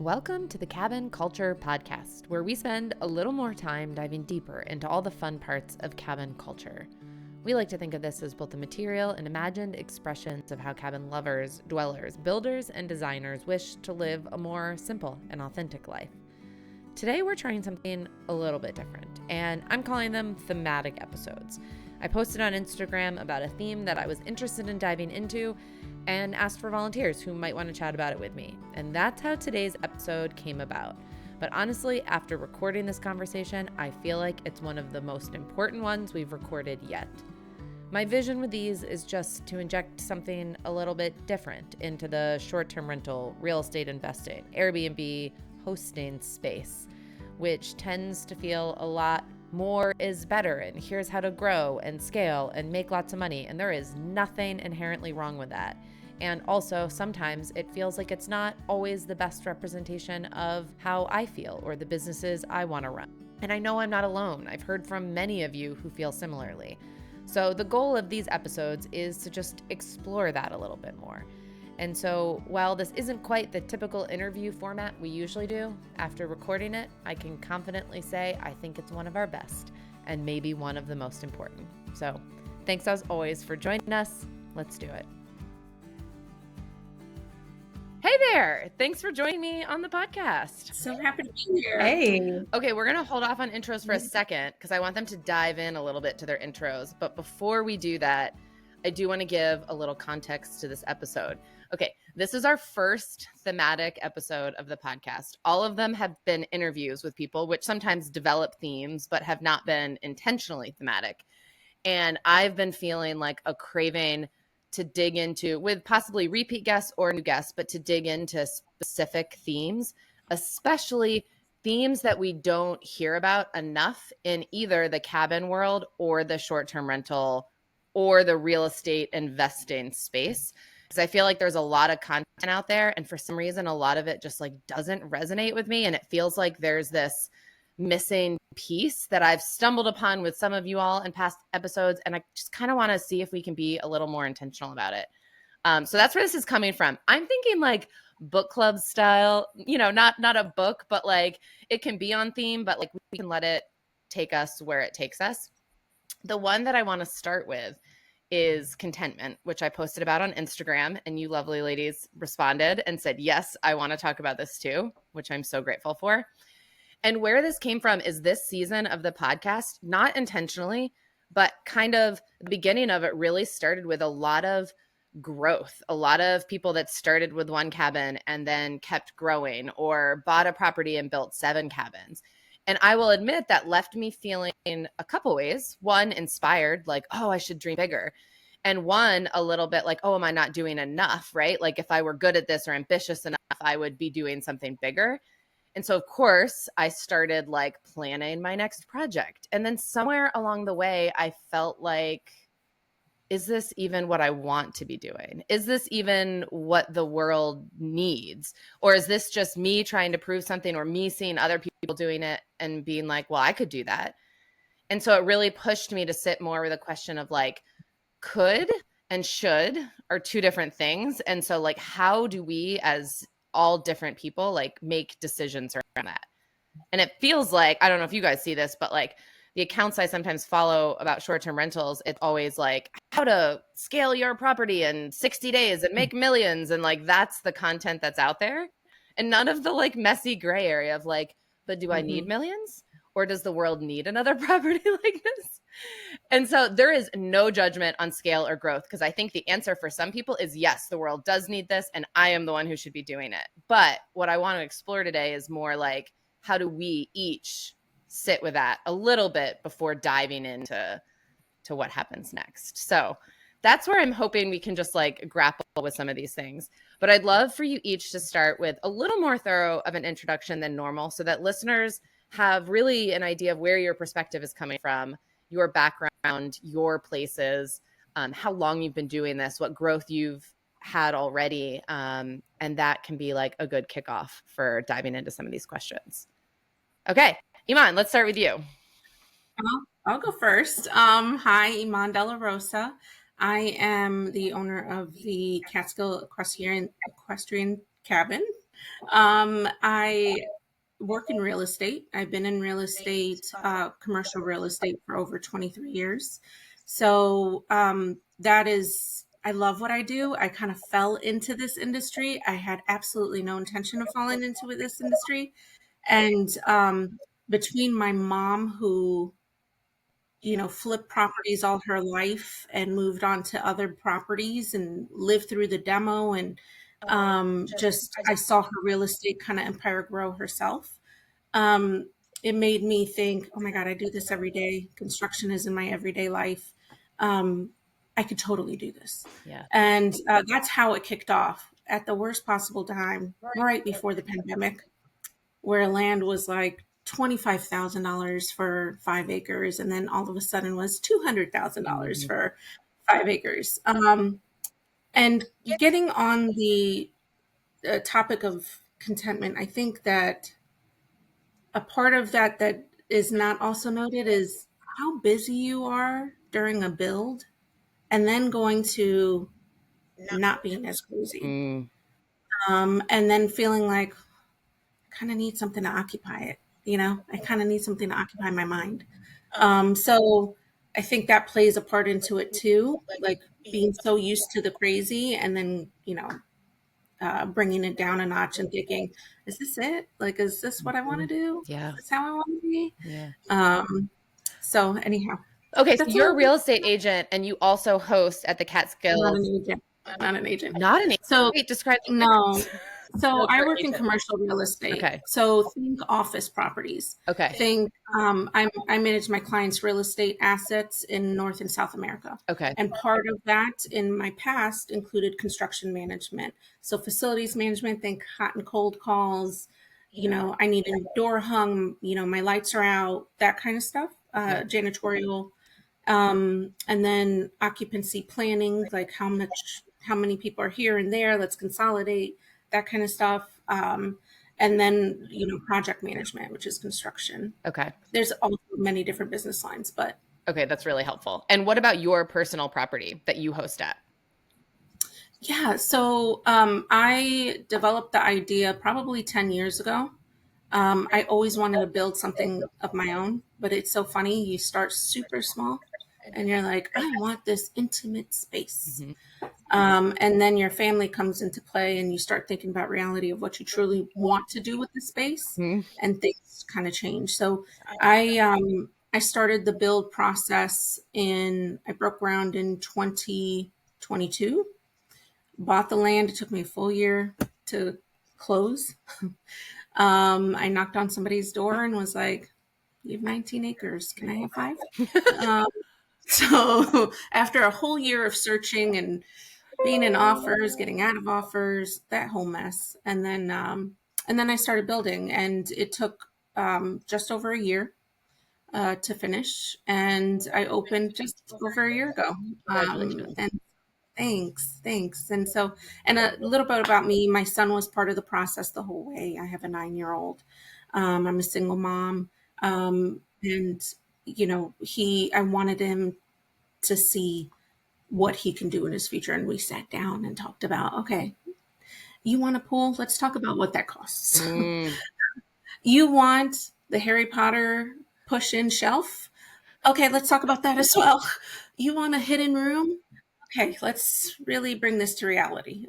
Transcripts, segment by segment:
Welcome to the Cabin Culture Podcast, where we spend a little more time diving deeper into all the fun parts of cabin culture. We like to think of this as both the material and imagined expressions of how cabin lovers, dwellers, builders, and designers wish to live a more simple and authentic life. Today we're trying something a little bit different, and I'm calling them thematic episodes. I posted on Instagram about a theme that I was interested in diving into and asked for volunteers who might want to chat about it with me. And that's how today's episode came about. But honestly, after recording this conversation, I feel like it's one of the most important ones we've recorded yet. My vision with these is just to inject something a little bit different into the short-term rental, real estate investing, Airbnb hosting space, which tends to feel a lot more is better, and here's how to grow and scale and make lots of money. And there is nothing inherently wrong with that. And also, sometimes it feels like it's not always the best representation of how I feel or the businesses I want to run. And I know I'm not alone. I've heard from many of you who feel similarly. So the goal of these episodes is to just explore that a little bit more. And so while this isn't quite the typical interview format we usually do, after recording it, I can confidently say I think it's one of our best and maybe one of the most important. So thanks as always for joining us. Let's do it. Hey there. Thanks for joining me on the podcast. So happy to be here. Hey. Okay, we're going to hold off on intros for a second because I want them to dive in a little bit to their intros. But before we do that, I do want to give a little context to this episode. Okay, this is our first thematic episode of the podcast. All of them have been interviews with people, which sometimes develop themes, but have not been intentionally thematic. And I've been feeling like a craving to dig into, with possibly repeat guests or new guests, but to dig into specific themes, especially themes that we don't hear about enough in either the cabin world or the short-term rental or the real estate investing space. Because I feel like there's a lot of content out there, and for some reason, a lot of it just like doesn't resonate with me. And it feels like there's this missing piece that I've stumbled upon with some of you all in past episodes. And I just kind of want to see if we can be a little more intentional about it. So that's where this is coming from. I'm thinking like book club style, not a book, but like it can be on theme, but like we can let it take us where it takes us. The one that I want to start with is Contentment, which I posted about on Instagram, and you lovely ladies responded and said, yes, I want to talk about this too, which I'm so grateful for. And where this came from is this season of the podcast, not intentionally, but kind of the beginning of it really started with a lot of growth, a lot of people that started with one cabin and then kept growing or bought a property and built 7 cabins. And I will admit that left me feeling a couple ways. One, inspired, like, oh, I should dream bigger. And one, a little bit like, oh, am I not doing enough, right? Like if I were good at this or ambitious enough, I would be doing something bigger. And so, of course, I started like planning my next project. And then somewhere along the way, I felt like, is this even what I want to be doing? Is this even what the world needs? Or is this just me trying to prove something or me seeing other people doing it and being like, well, I could do that. And so it really pushed me to sit more with a question of like, could and should are two different things. And so like, how do we as all different people like make decisions around that? And it feels like, I don't know if you guys see this, but like the accounts I sometimes follow about short-term rentals, it's always like how to scale your property in 60 days and make millions. And like, that's the content that's out there. And none of the like messy gray area of like, but do I need millions? Or does the world need another property like this? And so there is no judgment on scale or growth, because I think the answer for some people is yes, the world does need this and I am the one who should be doing it. But what I want to explore today is more like, how do we each sit with that a little bit before diving into what happens next? So that's where I'm hoping we can just like grapple with some of these things. But I'd love for you each to start with a little more thorough of an introduction than normal so that listeners have really an idea of where your perspective is coming from, your background, your places, how long you've been doing this, what growth you've had already. And that can be like a good kickoff for diving into some of these questions. Okay, Eman, let's start with you. I'll go first. Hi, Eman De La Rosa. I am the owner of the Catskill Equestrian Cabin. I work in real estate. I've been in real estate, commercial real estate for over 23 years. So that is, I love what I do. I kind of fell into this industry. I had absolutely no intention of falling into this industry. And between my mom, who flipped properties all her life and moved on to other properties and lived through the demo, and just I saw her real estate kind of empire grow herself. Um, it made me think, oh my God, I do this every day. Construction is in my everyday life. Um, I could totally do this. Yeah. And that's how it kicked off at the worst possible time, right before the pandemic, where land was like $25,000 for 5 acres, and then all of a sudden was $200,000 for 5 acres. And getting on the topic of contentment, I think that a part of that is not also noted is how busy you are during a build, and then going to not being as crazy, and then feeling like kind of need something to occupy it. I kind of need something to occupy my mind. So I think that plays a part into it too, like being so used to the crazy, and then, bringing it down a notch and thinking, is this it? Like, is this what I want to do? Yeah. Is this how I want to be? Yeah. So anyhow. Okay, so you're a real estate agent and you also host at the Catskill. Not an agent. Not an agent. Not an agent. So wait, describe the no. difference. So I work in agent. commercial real estate. Okay. So think office properties. Okay. Think I manage my clients' real estate assets in North and South America. Okay. And part of that in my past included construction management. So facilities management, think hot and cold calls. I need a door hung, my lights are out, that kind of stuff. Janitorial. And then occupancy planning, like how many people are here and there, let's consolidate, that kind of stuff. And then, project management, which is construction. Okay. There's also many different business lines, but. Okay, that's really helpful. And what about your personal property that you host at? Yeah, so I developed the idea probably 10 years ago. I always wanted to build something of my own, but it's so funny. You start super small and you're like, I want this intimate space. And then your family comes into play and you start thinking about reality of what you truly want to do with the space, and things kind of change. So I started the build process I broke ground in 2022, bought the land. It took me a full year to close. I knocked on somebody's door and was like, you have 19 acres. Can I have 5? So after a whole year of searching and being in offers, getting out of offers, that whole mess. And then I started building, and it took just over a year to finish. And I opened just over a year ago. And thanks. And so, and a little bit about me, my son was part of the process the whole way. I have a 9-year-old. I'm a single mom. And, I wanted him to see what he can do in his future. And we sat down and talked about, okay, you want a pool? Let's talk about what that costs. You want the Harry Potter push-in shelf? Okay, let's talk about that as well. You want a hidden room? Okay, let's really bring this to reality.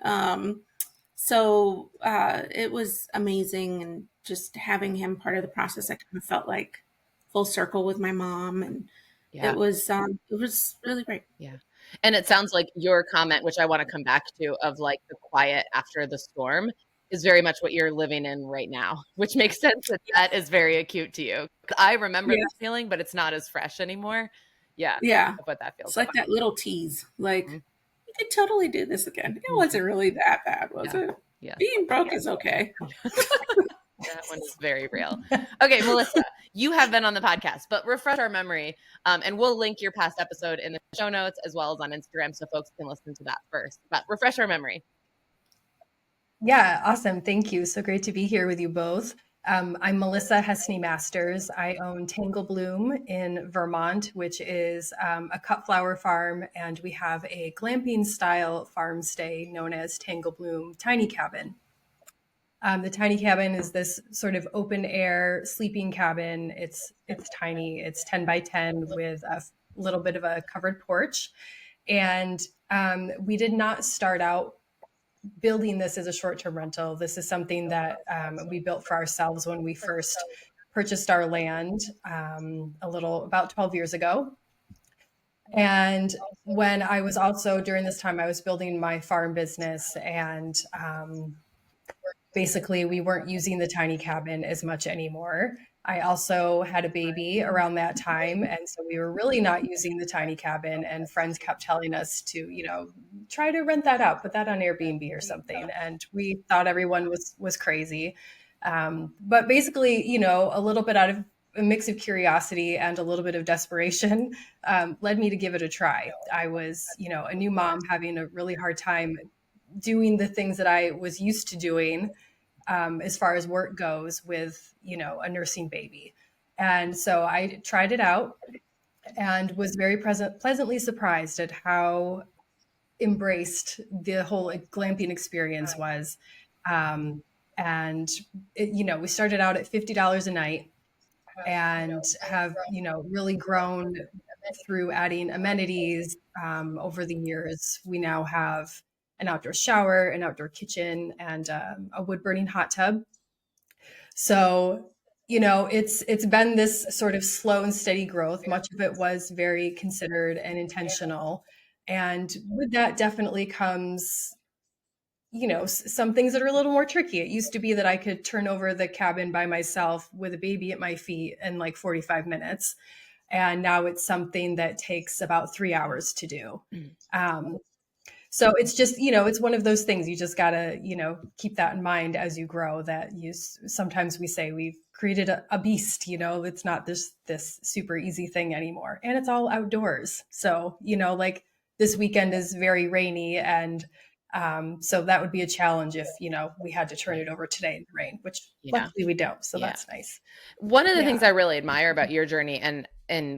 So it was amazing, and just having him part of the process, I kind of felt like full circle with my mom, and it was really great. Yeah. And it sounds like your comment, which I want to come back to, of like the quiet after the storm, is very much what you're living in right now, which makes sense that is very acute to you. I remember this feeling, but it's not as fresh anymore. Yeah. What that feels it's like that little tease, like, you could totally do this again. It wasn't really that bad, was it? Yeah. Being broke is okay. That one is very real. Okay, Melissa, you have been on the podcast, but refresh our memory. And we'll link your past episode in the show notes as well as on Instagram so folks can listen to that first. But refresh our memory. Yeah, awesome. Thank you. So great to be here with you both. I'm Melissa Hesney Masters. I own Tanglebloom in Vermont, which is a cut flower farm, and we have a glamping style farm stay known as Tanglebloom Tiny Cabin. The tiny cabin is this sort of open air sleeping cabin. It's tiny. It's 10 by 10 with a little bit of a covered porch. And we did not start out building this as a short-term rental. This is something that we built for ourselves when we first purchased our land about 12 years ago. And when I was also, during this time, I was building my farm business, and basically we weren't using the tiny cabin as much anymore. I also had a baby around that time, and so we were really not using the tiny cabin, and friends kept telling us to, try to rent that out, put that on Airbnb or something. And we thought everyone was crazy. But basically, a little bit out of a mix of curiosity and a little bit of desperation led me to give it a try. I was, a new mom having a really hard time doing the things that I was used to doing as far as work goes with, a nursing baby. And so I tried it out and was very pleasantly surprised at how embraced the whole glamping experience was. And we started out at $50 a night and have, really grown through adding amenities over the years. We now have an outdoor shower, an outdoor kitchen, and a wood burning hot tub. So, it's been this sort of slow and steady growth. Much of it was very considered and intentional. And with that definitely comes, some things that are a little more tricky. It used to be that I could turn over the cabin by myself with a baby at my feet in like 45 minutes. And now it's something that takes about 3 hours to do. So it's just, it's one of those things you just got to, keep that in mind as you grow, that sometimes we say we've created a beast, it's not this super easy thing anymore. And it's all outdoors. So, like this weekend is very rainy, and so that would be a challenge if, we had to turn it over today in the rain, which luckily we don't. So that's nice. One of the things I really admire about your journey, and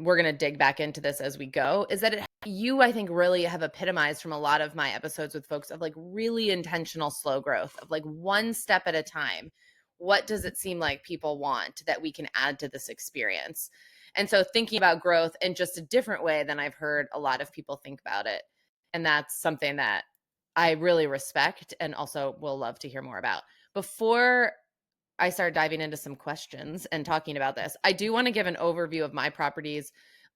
we're going to dig back into this as we go, is that you, I think, really have epitomized from a lot of my episodes with folks of like really intentional slow growth, of like one step at a time. What does it seem like people want that we can add to this experience? And so thinking about growth in just a different way than I've heard a lot of people think about it. And that's something that I really respect and also will love to hear more about. Before I start diving into some questions and talking about this, I do want to give an overview of my properties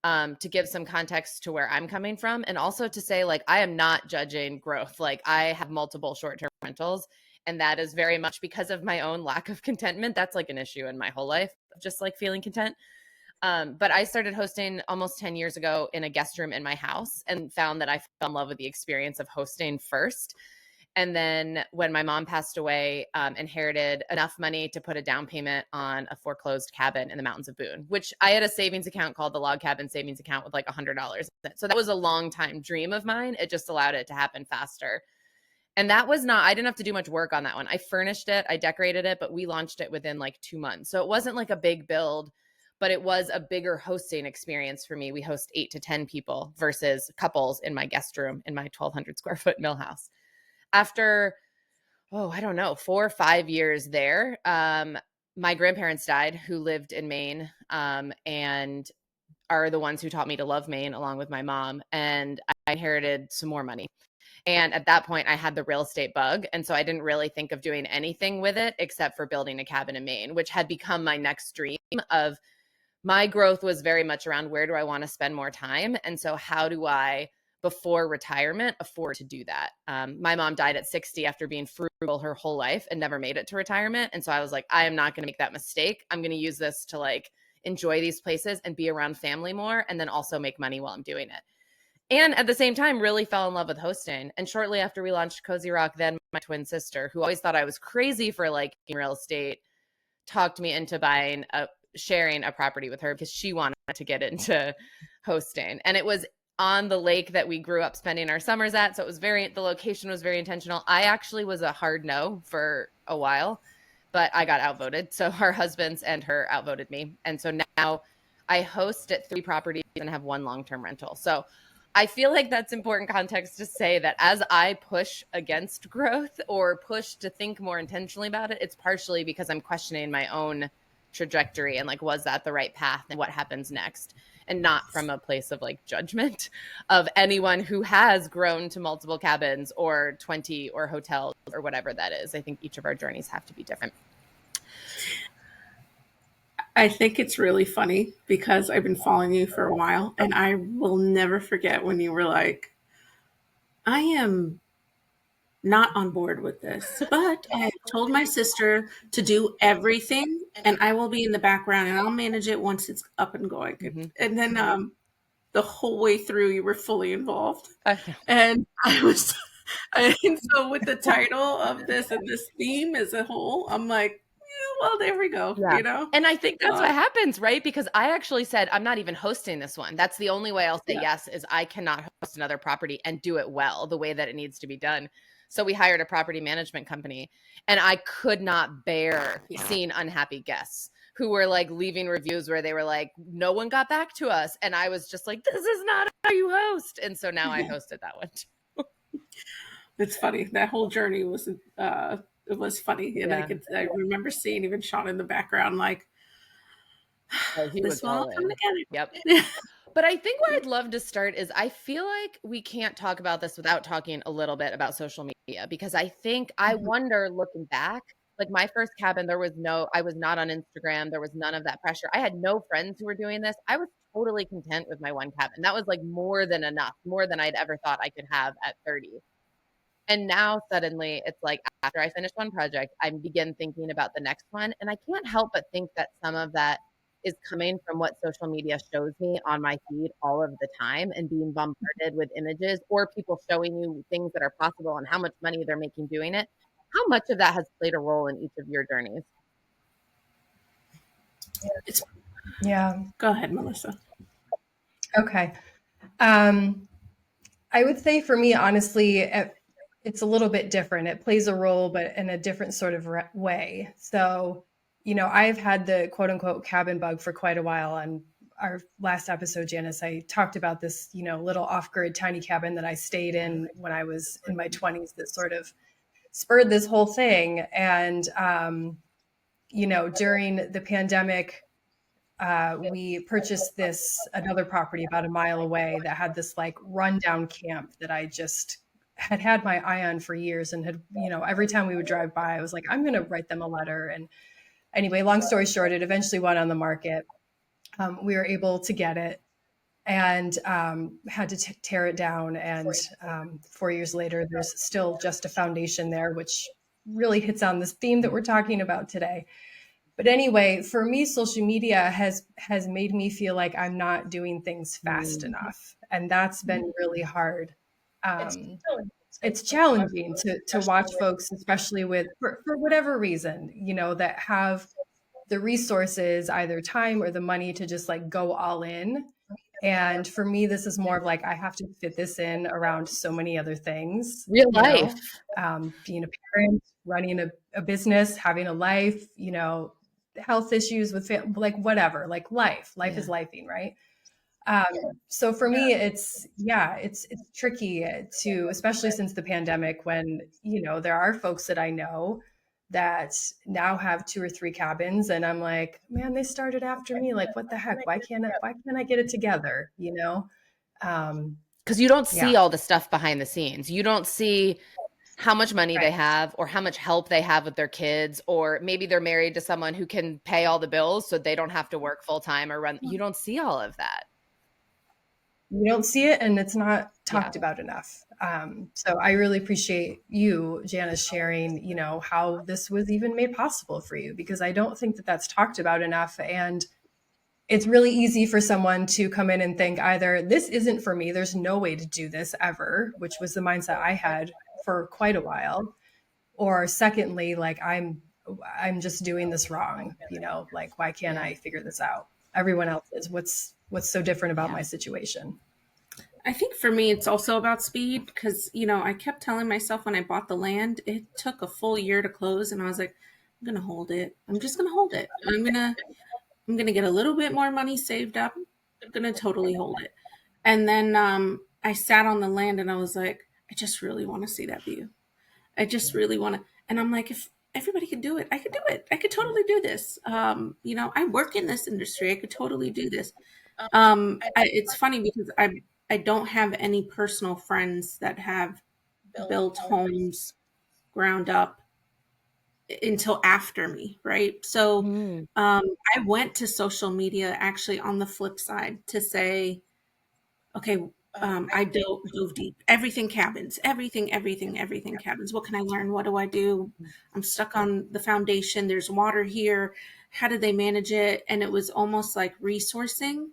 to give some context to where I'm coming from, and also to say, like, I am not judging growth. Like, I have multiple short-term rentals, and that is very much because of my own lack of contentment. That's like an issue in my whole life, just like feeling content. But I started hosting almost 10 years ago in a guest room in my house, and found that I fell in love with the experience of hosting first. And then when my mom passed away, inherited enough money to put a down payment on a foreclosed cabin in the mountains of Boone, which I had a savings account called the Log Cabin Savings Account with like $100. So that was a long time dream of mine. It just allowed it to happen faster. And that was not, I didn't have to do much work on that one. I furnished it, I decorated it, but we launched it within like 2 months. So it wasn't like a big build, but it was a bigger hosting experience for me. We host 8 to 10 people versus couples in my guest room in my 1,200 square foot mill house. After, 4 or 5 years there, my grandparents died, who lived in Maine, and are the ones who taught me to love Maine along with my mom. And I inherited some more money. And at that point, I had the real estate bug. And so I didn't really think of doing anything with it except for building a cabin in Maine, which had become my next dream. Of my growth was very much around, where do I want to spend more time? And so how do I, before retirement, afford to do that? My mom died at 60 after being frugal her whole life and never made it to retirement. And so I was like, I am not going to make that mistake. I'm going to use this to like enjoy these places and be around family more, and then also make money while I'm doing it. And at the same time, really fell in love with hosting. And shortly after we launched Cozy Rock, then my twin sister, who always thought I was crazy for like real estate, talked me into sharing a property with her because she wanted to get into hosting. And it was on the lake that we grew up spending our summers at. So it was the location was very intentional. I actually was a hard no for a while, but I got outvoted. So our husbands and her outvoted me. And so now I host at 3 properties and have 1 long-term rental. So I feel like that's important context to say that as I push against growth or push to think more intentionally about it, it's partially because I'm questioning my own trajectory and like, was that the right path and what happens next? And not from a place of like judgment of anyone who has grown to multiple cabins or 20 or hotels or whatever that is. I think each of our journeys have to be different. I think it's really funny because I've been following you for a while, and I will never forget when you were like, I am not on board with this, but I have told my sister to do everything, and I will be in the background and I'll manage it once it's up and going. Mhm. And then the whole way through, you were fully involved. I know. And I was, and so with the title of this and this theme as a whole, I'm like, yeah, well, there we go, Yeah. you know? And I think that's what happens, right? Because I actually said, I'm not even hosting this one. That's the only way I'll say yes, is I cannot host another property and do it well, the way that it needs to be done. So we hired a property management company, and I could not bear seeing unhappy guests who were like leaving reviews where they were like, no one got back to us. And I was just like, this is not how you host. And so now I hosted that one too. It's funny. That whole journey was, it was funny. And I remember seeing even Sean in the background, like, this will all come together. Yep. But I think where I'd love to start is I feel like we can't talk about this without talking a little bit about social media, because I think I wonder, looking back, like my first cabin, I was not on Instagram. There was none of that pressure. I had no friends who were doing this. I was totally content with my one cabin. That was like more than enough, more than I'd ever thought I could have at 30. And now suddenly it's like after I finish one project, I begin thinking about the next one. And I can't help but think that some of that is coming from what social media shows me on my feed all of the time, and being bombarded with images or people showing you things that are possible and how much money they're making doing it. How much of that has played a role in each of your journeys? Yeah. Go ahead, Melissa. Okay. I would say for me, honestly, it's a little bit different. It plays a role, but in a different sort of way. So, I've had the quote unquote cabin bug for quite a while. On our last episode, Janice, I talked about this, little off-grid tiny cabin that I stayed in when I was in my 20s that sort of spurred this whole thing. And, during the pandemic, we purchased another property about a mile away that had this like rundown camp that I just had my eye on for years, and had, every time we would drive by, I was like, I'm going to write them a letter. And anyway, long story short, it eventually went on the market. We were able to get it, and had to tear it down. And 4 years later, there's still just a foundation there, which really hits on this theme that we're talking about today. But anyway, for me, social media has made me feel like I'm not doing things fast enough. And that's been really hard. It's challenging to watch folks, especially for whatever reason, that have the resources, either time or the money, to just like go all in. And for me, this is more of like, I have to fit this in around so many other things. Real life. Being a parent, running a business, having a life, health issues with like whatever, like life is lifing, right? So for me, it's tricky to, especially since the pandemic, when, there are folks that I know that now have 2 or 3 cabins, and I'm like, man, they started after me. Like, what the heck? Why can't I get it together? Because you don't see all the stuff behind the scenes. You don't see how much money they have, or how much help they have with their kids, or maybe they're married to someone who can pay all the bills so they don't have to work full time or run. You don't see all of that. You don't see it, and it's not talked about enough. So I really appreciate you, Janice, sharing, how this was even made possible for you, because I don't think that that's talked about enough. And it's really easy for someone to come in and think either this isn't for me, there's no way to do this ever, which was the mindset I had for quite a while. Or secondly, like I'm just doing this wrong, like, why can't I figure this out? Everyone else is. What's so different about my situation? I think for me, it's also about speed, because, I kept telling myself when I bought the land, it took a full year to close. And I was like, I'm going to hold it. I'm just going to hold it. I'm going to get a little bit more money saved up. I'm going to totally hold it. And then I sat on the land and I was like, I just really want to see that view. I just really want to. And I'm like, if everybody could do it, I could do it. I could totally do this. I work in this industry. I could totally do this. It's funny because I don't have any personal friends that have built homes ground up until after me, right? So I went to social media actually on the flip side to say, okay, I dove deep. Everything cabins, everything cabins. What can I learn? What do I do? I'm stuck on the foundation. There's water here. How do they manage it? And it was almost like resourcing.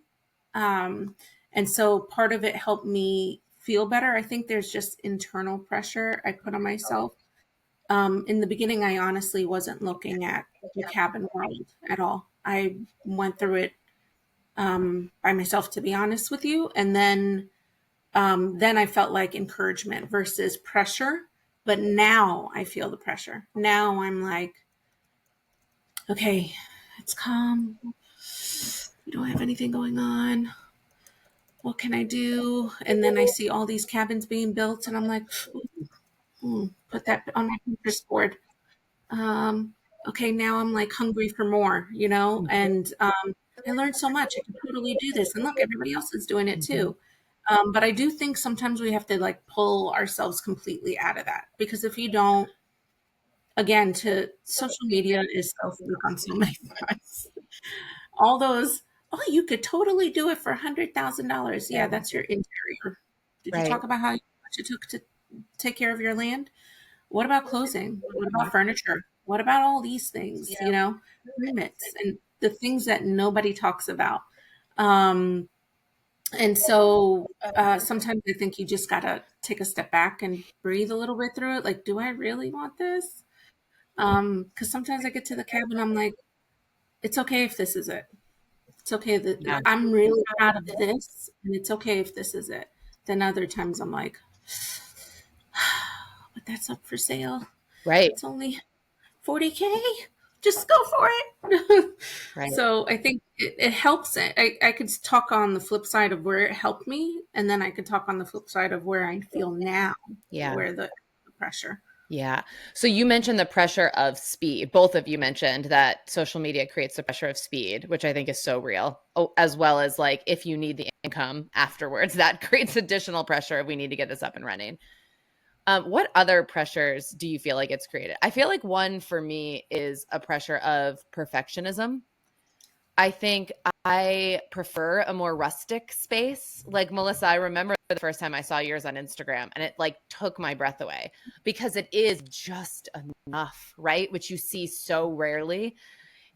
And so part of it helped me feel better. I think there's just internal pressure I put on myself. In the beginning, I honestly wasn't looking at the cabin world at all. I went through it by myself, to be honest with you. And then I felt like encouragement versus pressure. But now I feel the pressure. Now I'm like, okay, it's calm. We don't have anything going on. What can I do? And then I see all these cabins being built, and I'm like, put that on my Pinterest board. Okay, now I'm like hungry for more, and I learned so much. I can totally do this. And look, everybody else is doing it too. But I do think sometimes we have to like pull ourselves completely out of that, because if you don't, again, to social media is self-work on so many fronts. All those, oh, you could totally do it for $100,000. Yeah, that's your interior. Did you talk about how much it took to take care of your land? What about clothing? What about furniture? What about all these things, limits and the things that nobody talks about? And so sometimes I think you just got to take a step back and breathe a little bit through it. Like, do I really want this? Because sometimes I get to the cabin, I'm like, it's okay if this is it. It's okay that I'm really proud of this, and it's okay if this is it. Then other times I'm like, but that's up for sale. Right. It's only $40K. Just go for it. Right. So I think it helps. I could talk on the flip side of where it helped me, and then I could talk on the flip side of where I feel now. Yeah. Where the pressure. Yeah. So you mentioned the pressure of speed. Both of you mentioned that social media creates the pressure of speed, which I think is so real. Oh, as well as like if you need the income afterwards, that creates additional pressure. We need to get this up and running. What other pressures do you feel like it's created? I feel like one for me is a pressure of perfectionism. I think I prefer a more rustic space. Like Melissa, I remember the first time I saw yours on Instagram, and it like took my breath away because it is just enough, right? Which you see so rarely.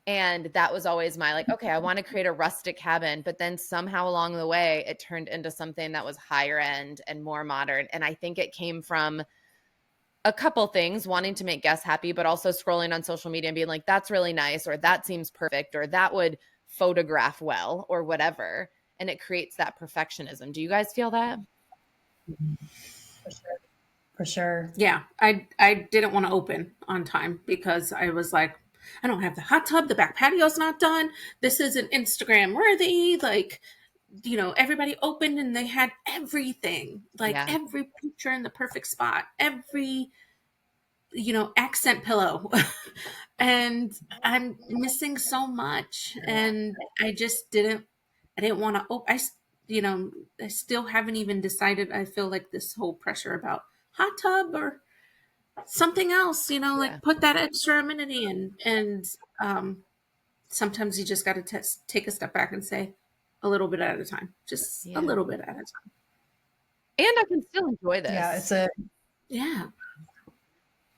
And that was always my like, okay, I want to create a rustic cabin, but then somehow along the way, it turned into something that was higher end and more modern. And I think it came from a couple things, wanting to make guests happy, but also scrolling on social media and being like, that's really nice, or that seems perfect, or that would photograph well, or whatever. And it creates that perfectionism. Do you guys feel that? For sure. Yeah. I didn't want to open on time because I was like, I don't have the hot tub. The back patio's not done. This isn't Instagram worthy. Like, everybody opened and they had everything, like every picture in the perfect spot, every, accent pillow. And I'm missing so much. And I didn't want to open. I still haven't even decided. I feel like this whole pressure about hot tub or something else, like put that extra amenity in. And sometimes you just got to take a step back and say a little bit at a time, just a little bit at a time. And I can still enjoy this.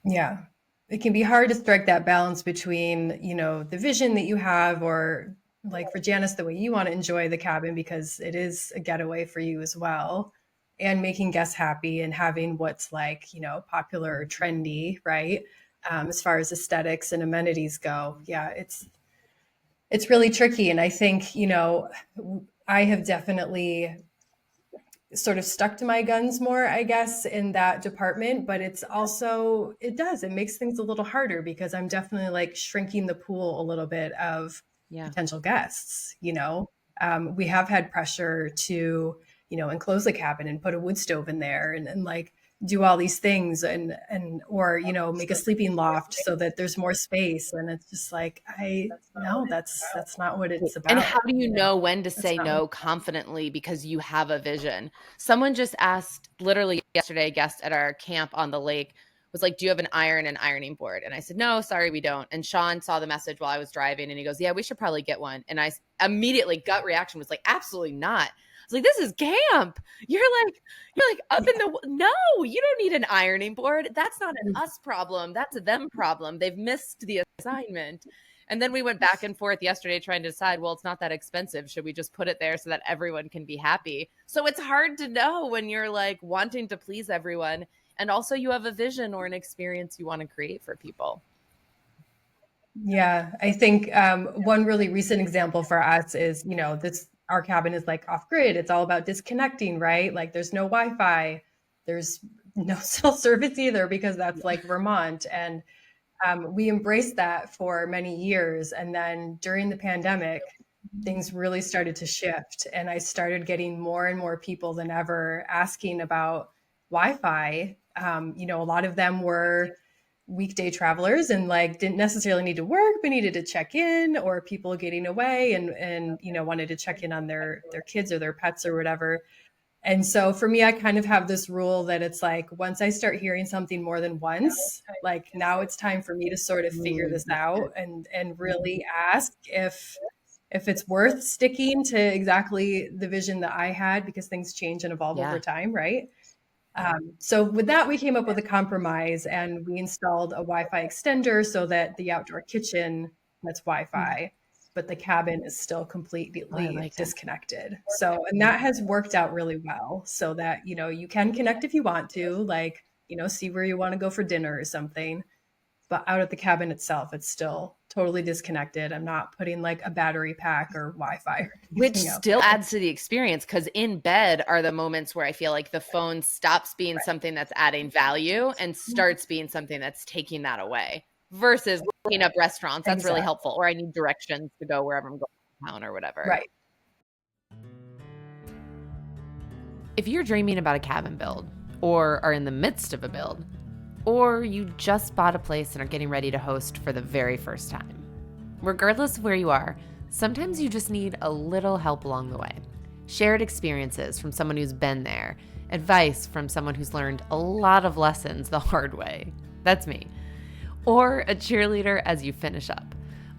Yeah. It can be hard to strike that balance between, the vision that you have, or like for Janice, the way you want to enjoy the cabin, because it is a getaway for you as well, and making guests happy and having what's like, popular or trendy, right? As far as aesthetics and amenities go. Yeah, it's really tricky. And I think, I have definitely sort of stuck to my guns more, I guess, in that department, but it makes things a little harder because I'm definitely like shrinking the pool a little bit of potential guests. We have had pressure to enclose the cabin and put a wood stove in there and like do all these things or, make a sleeping loft so that there's more space. And it's just like, no, that's not what it's about. And how do you know when to That's say not no confidently because you have a vision? Someone just asked literally yesterday, a guest at our camp on the lake was like, do you have an iron and ironing board? And I said, no, sorry, we don't. And Sean saw the message while I was driving and he goes, yeah, we should probably get one. And I immediately gut reaction was like, absolutely not. I was like, this is camp. You're like up in the, no, you don't need an ironing board. That's not an us problem. That's a them problem. They've missed the assignment. And then we went back and forth yesterday trying to decide, well, it's not that expensive. Should we just put it there so that everyone can be happy? So it's hard to know when you're like wanting to please everyone. And also you have a vision or an experience you want to create for people. Yeah, I think one really recent example for us is, our cabin is like off grid. It's all about disconnecting, right? Like there's no Wi-Fi, there's no cell service either because that's like Vermont. And we embraced that for many years. And then during the pandemic, things really started to shift. And I started getting more and more people than ever asking about Wi-Fi. A lot of them were weekday travelers and like didn't necessarily need to work, but needed to check in, or people getting away and wanted to check in on their kids or their pets or whatever. And so for me, I kind of have this rule that it's like, once I start hearing something more than once, like now it's time for me to sort of figure this out and really ask if it's worth sticking to exactly the vision that I had, because things change and evolve over time, right? So with that, we came up with a compromise and we installed a Wi-Fi extender so that the outdoor kitchen gets Wi-Fi, but the cabin is still completely disconnected. So, and that has worked out really well so that, you can connect if you want to, like, see where you want to go for dinner or something. But out at the cabin itself, it's still totally disconnected. I'm not putting like a battery pack or Wi-Fi. Which still adds to the experience, because in bed are the moments where I feel like the phone stops being something that's adding value and starts being something that's taking that away, versus looking up restaurants. That's really helpful. Or I need directions to go wherever I'm going to town or whatever. Right. If you're dreaming about a cabin build or are in the midst of a build, or you just bought a place and are getting ready to host for the very first time, regardless of where you are, sometimes you just need a little help along the way. Shared experiences from someone who's been there, advice from someone who's learned a lot of lessons the hard way. That's me. Or a cheerleader as you finish up.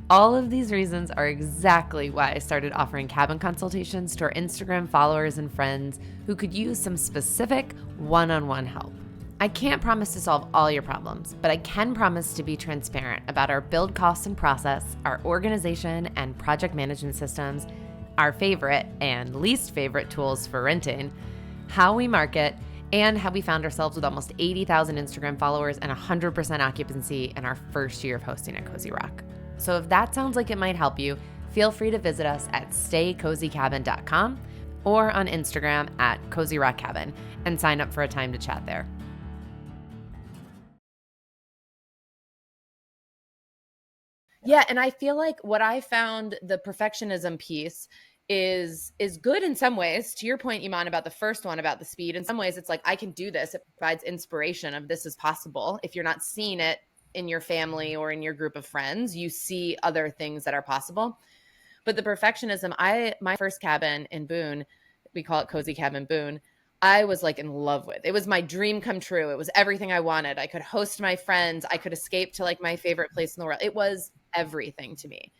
All of these reasons are exactly why I started offering cabin consultations to our Instagram followers and friends who could use some specific one-on-one help. I can't promise to solve all your problems, but I can promise to be transparent about our build costs and process, our organization and project management systems, our favorite and least favorite tools for renting, how we market, and how we found ourselves with almost 80,000 Instagram followers and 100% occupancy in our first year of hosting at Cozy Rock. So if that sounds like it might help you, feel free to visit us at staycozycabin.com or on Instagram at Cozy Rock Cabin and sign up for a time to chat there. Yeah, and I feel like what I found, the perfectionism piece is good in some ways. To your point, Eman, about the first one, about the speed, in some ways it's like, I can do this. It provides inspiration of this is possible. If you're not seeing it in your family or in your group of friends, you see other things that are possible. But the perfectionism, my first cabin in Boone, we call it Cozy Cabin Boone, I was like in love with. It was my dream come true. It was everything I wanted. I could host my friends. I could escape to like my favorite place in the world. It was everything to me.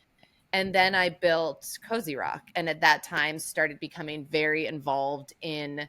And then I built Cozy Rock, and at that time started becoming very involved in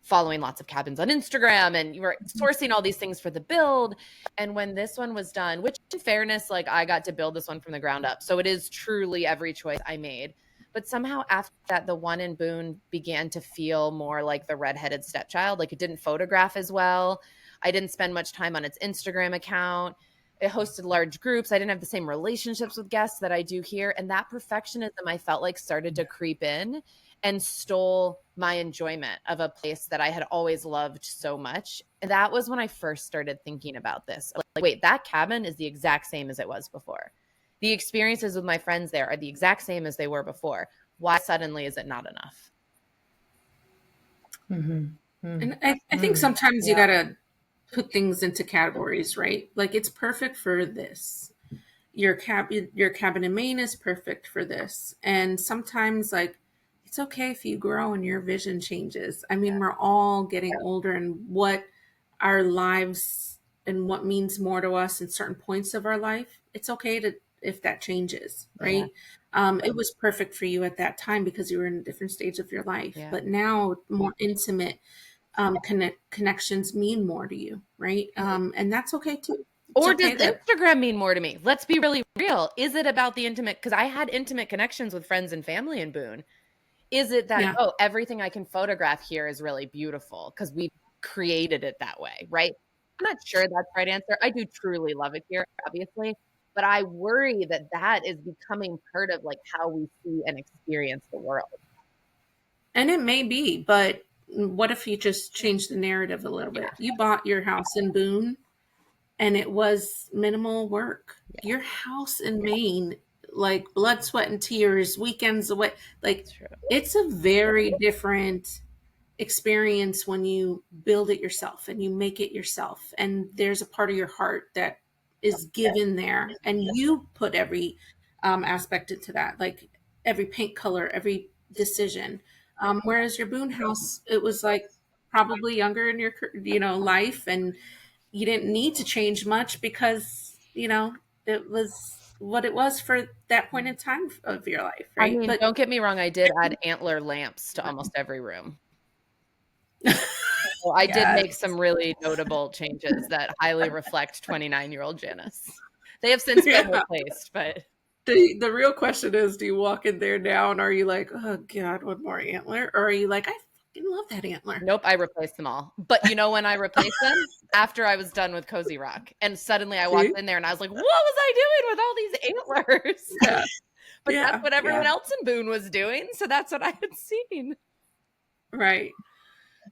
following lots of cabins on Instagram, and you were sourcing all these things for the build. And when this one was done, which in fairness, like I got to build this one from the ground up. So it is truly every choice I made. But somehow after that, the one in Boone began to feel more like the redheaded stepchild. Like it didn't photograph as well. I didn't spend much time on its Instagram account. It hosted large groups. I didn't have the same relationships with guests that I do here. And that perfectionism, I felt like, started to creep in and stole my enjoyment of a place that I had always loved so much. And that was when I first started thinking about this. Like, wait, that cabin is the exact same as it was before. The experiences with my friends there are the exact same as they were before. Why suddenly is it not enough? Mm-hmm. And I think sometimes you got to put things into categories, right? Like it's perfect for this. Your cabin in Maine is perfect for this. And sometimes like it's okay if you grow and your vision changes. I mean, we're all getting older, and what our lives and what means more to us in certain points of our life, it's okay to if that changes, right? It was perfect for you at that time because you were in a different stage of your life. Yeah. But now more intimate connections mean more to you, right? And that's okay too. It's Or okay does that Instagram mean more to me? Let's be really real. Is it about the intimate? Because I had intimate connections with friends and family in Boone. Is it that, yeah. oh, everything I can photograph here is really beautiful because we created it that way, right? I'm not sure that's the right answer. I do truly love it here, obviously, but I worry that that is becoming part of like how we see and experience the world. And it may be, but what if you just change the narrative a little bit? You bought your house in Boone and it was minimal work. Your house in Maine, like blood, sweat, and tears, weekends away, like True. it's a very different experience when you build it yourself and you make it yourself. And there's a part of your heart that is given there, and you put every aspect into that, like every paint color, every decision. Whereas your Boone house, it was like probably younger in your life, and you didn't need to change much because it was what it was for that point in time of your life, I right? mean, But don't get me wrong, I did add antler lamps to almost every room. So I did make some really notable changes that highly reflect 29-year-old Janice. They have since been yeah. replaced, but The real question is, do you walk in there now and are you like, oh God, one more antler? Or are you like, I fucking love that antler? nope, I replaced them all. But you know when I replaced them? After I was done with Cozy Rock. And suddenly I See? walked in there and I was like, what was I doing with all these antlers? Yeah. But that's Yeah. what everyone Yeah. else in Boone was doing. So that's what I had seen. Right.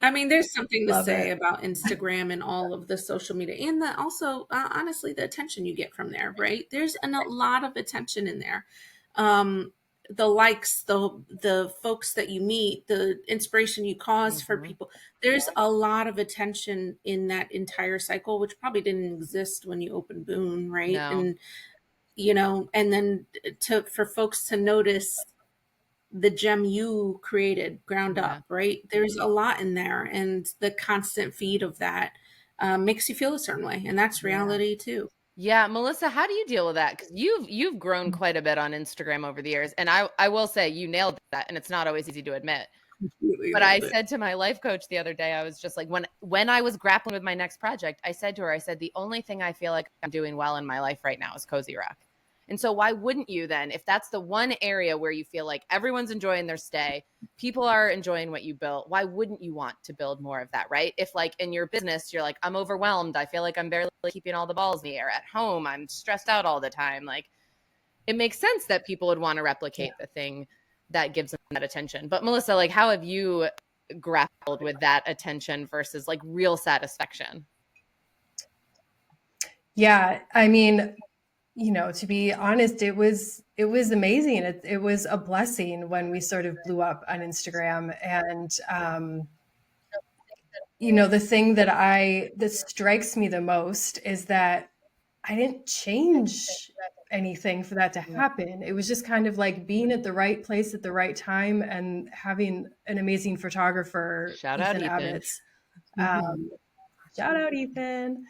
I mean, there's something to Love say it. about Instagram and all of the social media, and also, honestly, the attention you get from there, right? There's a lot of attention in there. The likes, the folks that you meet, the inspiration you cause for people. There's a lot of attention in that entire cycle, which probably didn't exist when you opened Boone, right? No. And and then for folks to notice the gem you created ground Yeah. up, right? There's a lot in there, and the constant feed of that makes you feel a certain way, and that's reality too. Yeah, Melissa, how do you deal with that? Because you've grown quite a bit on Instagram over the years, and I will say you nailed that, and it's not always easy to admit. Completely But I nailed it. said to my life coach the other day, I was just like, when I was grappling with my next project, I said to her, I said, the only thing I feel like I'm doing well in my life right now is Cozy Rock. And so why wouldn't you then, if that's the one area where you feel like everyone's enjoying their stay, people are enjoying what you built, why wouldn't you want to build more of that, right? If like in your business, you're like, I'm overwhelmed, I feel like I'm barely keeping all the balls in the air. At home, I'm stressed out all the time. Like it makes sense that people would want to replicate the thing that gives them that attention. But Melissa, like how have you grappled with that attention versus like real satisfaction? Yeah, I mean, to be honest, it was amazing. It was a blessing when we sort of blew up on Instagram. And the thing that strikes me the most is that I didn't change anything for that to happen. It was just kind of like being at the right place at the right time and having an amazing photographer, Shout out Ethan Ethan. Abbott's. Shout out Ethan.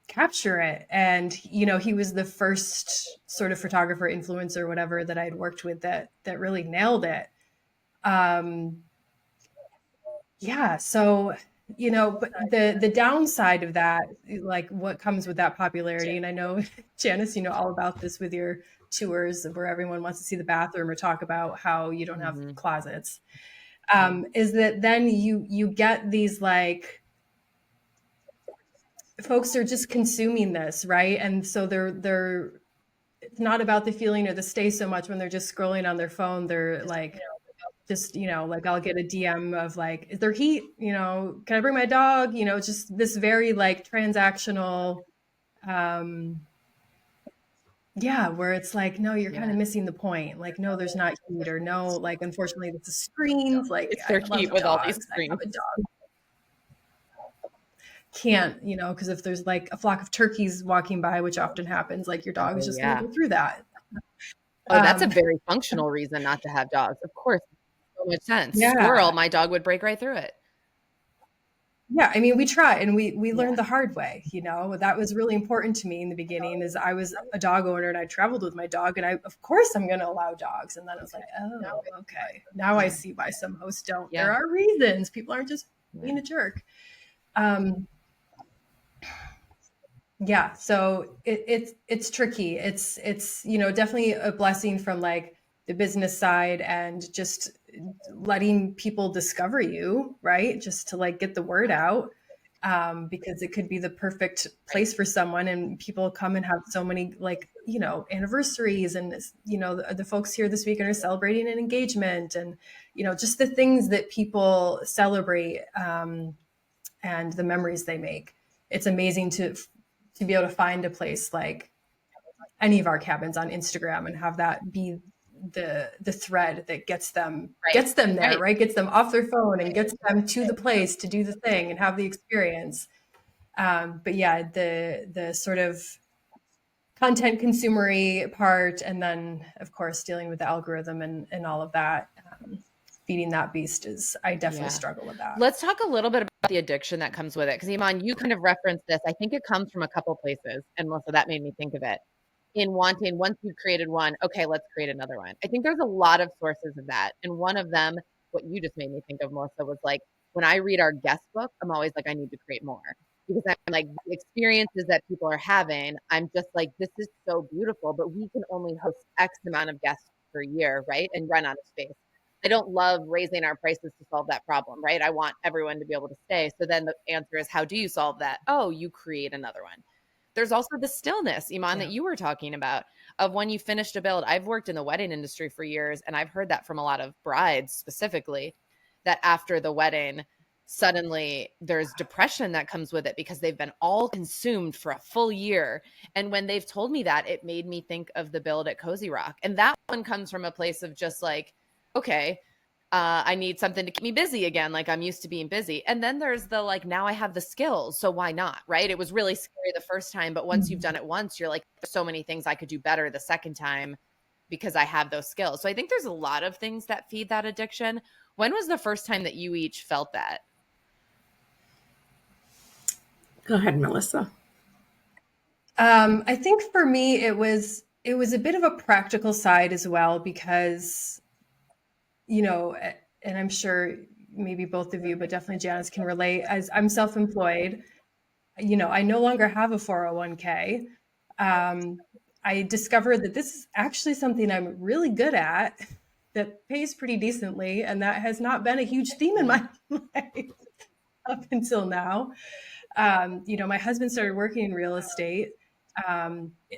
Capture it. And, he was the first sort of photographer, influencer, whatever that I'd worked with that really nailed it. Yeah. So, but the downside of that, like what comes with that popularity, and I know, Janice, all about this with your tours where everyone wants to see the bathroom or talk about how you don't have closets, is that then you get these like folks are just consuming this, right? And so they're it's not about the feeling or the stay so much when they're just scrolling on their phone. They're like just like I'll get a DM of like, is there heat? Can I bring my dog? Just this very like transactional Yeah, where it's like, no, you're kind of missing the point. Like, no, there's not heat, or no, like, unfortunately, it's the screens. Like, It's I their love heat with all these dogs. I have screens. a dog. Can't, because if there's like a flock of turkeys walking by, which often happens, like your dog is just going to go through that. Oh, that's a very functional reason not to have dogs. Of course, so much sense. Yeah. Squirrel, my dog would break right through it. Yeah, I mean, we try, and we learned the hard way. That was really important to me in the beginning. Is I was a dog owner and I traveled with my dog, and of course I'm going to allow dogs. And then I was like, oh, okay, now I see why some hosts don't. There are reasons. People aren't just being a jerk. Yeah, so it's tricky. It's definitely a blessing from like the business side and just letting people discover you, right? Just to like get the word out, because it could be the perfect place for someone, and people come and have so many like anniversaries, and the folks here this weekend are celebrating an engagement, and just the things that people celebrate, and the memories they make. It's amazing to be able to find a place like any of our cabins on Instagram and have that be the thread that gets them there, right? Gets them off their phone and gets them to the place to do the thing and have the experience. But yeah, the sort of content consumery part, and then of course dealing with the algorithm and all of that, feeding that beast I definitely struggle with that. Let's talk a little bit about the addiction that comes with it. Because Eman, you kind of referenced this. I think it comes from a couple places. And Melissa, that made me think of it. In wanting, once you've created one, okay, let's create another one. I think there's a lot of sources of that. And one of them, what you just made me think of, Melissa, was like, when I read our guest book, I'm always like, I need to create more. Because I'm like, the experiences that people are having, I'm just like, this is so beautiful, but we can only host X amount of guests per year, right? And run out of space. I don't love raising our prices to solve that problem, right? I want everyone to be able to stay. So then the answer is, how do you solve that? Oh, you create another one. There's also the stillness, Eman, that you were talking about, of when you finished a build. I've worked in the wedding industry for years, and I've heard that from a lot of brides specifically, that after the wedding, suddenly there's depression that comes with it because they've been all consumed for a full year. And when they've told me that, it made me think of the build at Cozy Rock. And that one comes from a place of just like, okay, I need something to keep me busy again. Like I'm used to being busy. And then there's the like, now I have the skills. So why not? Right. It was really scary the first time, but once you've done it once, you're like, there's so many things I could do better the second time because I have those skills. So I think there's a lot of things that feed that addiction. When was the first time that you each felt that? Go ahead, Melissa. I think for me, it was a bit of a practical side as well, because, and I'm sure maybe both of you, but definitely Janice can relate, as I'm self-employed, I no longer have a 401k. I discovered that this is actually something I'm really good at that pays pretty decently. And that has not been a huge theme in my life up until now. My husband started working in real estate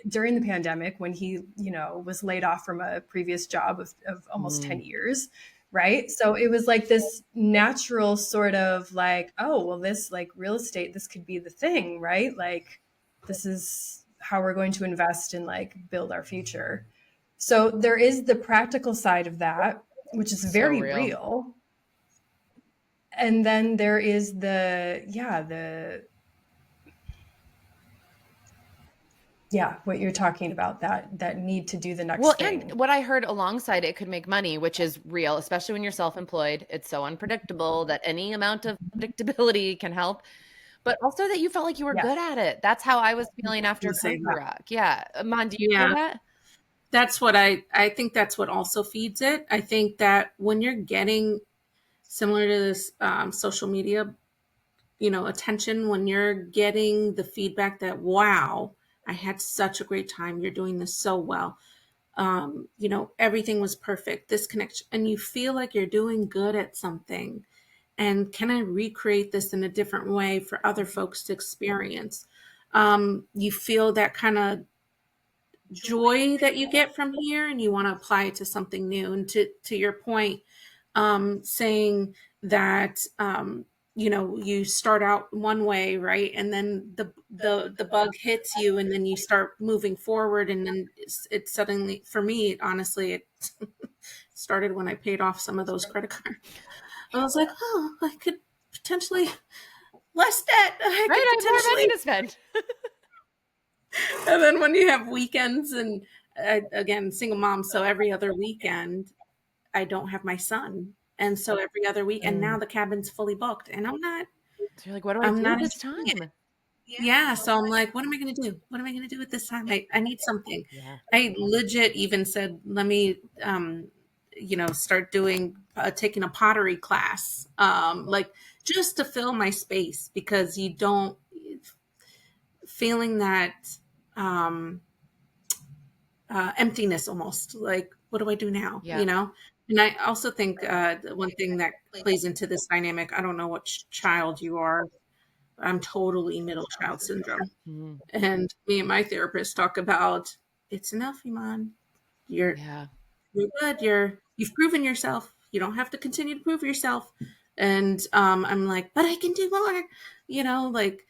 during the pandemic when he, was laid off from a previous job of almost 10 years. Right. So it was like this natural sort of like, oh, well, this like real estate, this could be the thing, right? Like, this is how we're going to invest and like build our future. So there is the practical side of that, which is very real. And then there is what you're talking about, that need to do the next thing. And what I heard alongside it could make money, which is real, especially when you're self-employed. It's so unpredictable that any amount of predictability can help, but also that you felt like you were good at it. That's how I was feeling after Cozy Rock. Yeah. Eman, do you feel that? That's what I think that's what also feeds it. I think that when you're getting similar to this social media, attention, when you're getting the feedback that, wow, I had such a great time. You're doing this so well. Everything was perfect. This connection, and you feel like you're doing good at something. And can I recreate this in a different way for other folks to experience? You feel that kind of joy that you get from here, and you want to apply it to something new. And to your point, saying that, you start out one way, right? And then the bug hits you, and then you start moving forward. And then it suddenly, for me, honestly, it started when I paid off some of those credit cards. I was like, oh, I could potentially less debt. I Right, could I have more money potentially. to spend. And then when you have weekends, and again, single mom, so every other weekend, I don't have my son. And so every other week, and now the cabin's fully booked, and I'm not So you're like, what do I do enjoying this it. time? Yeah. So I'm like, what am I going to do? What am I going to do at this time? I need something. Yeah. I legit even said, let me, start doing, taking a pottery class, like just to fill my space, because you don't feeling that, um, emptiness almost, like, what do I do now? Yeah. And I also think, one thing that plays into this dynamic, I don't know what child you are. I'm totally middle child syndrome. Mhm. And me and my therapist talk about, it's enough, Eman. You're Yeah. you're good. You've proven yourself. You don't have to continue to prove yourself. And I'm like, but I can do more. Like,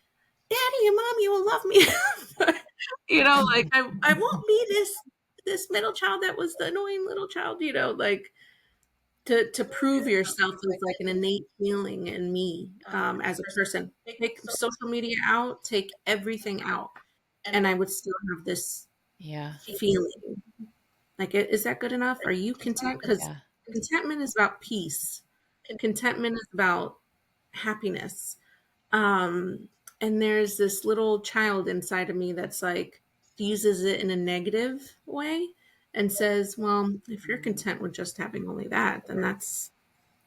Daddy and Mommy will love me. Like I won't be this middle child that was the annoying little child. Like to prove yourself is like an innate feeling in me, as a person. Take social media out, take everything out, and I would still have this Yeah. feeling. Like, is that good enough? Are you content? Because Yeah. contentment is about peace. Contentment is about happiness. Um, and there's this little child inside of me that's like, uses it in a negative way and says, well, if you're content with just having only that, then that's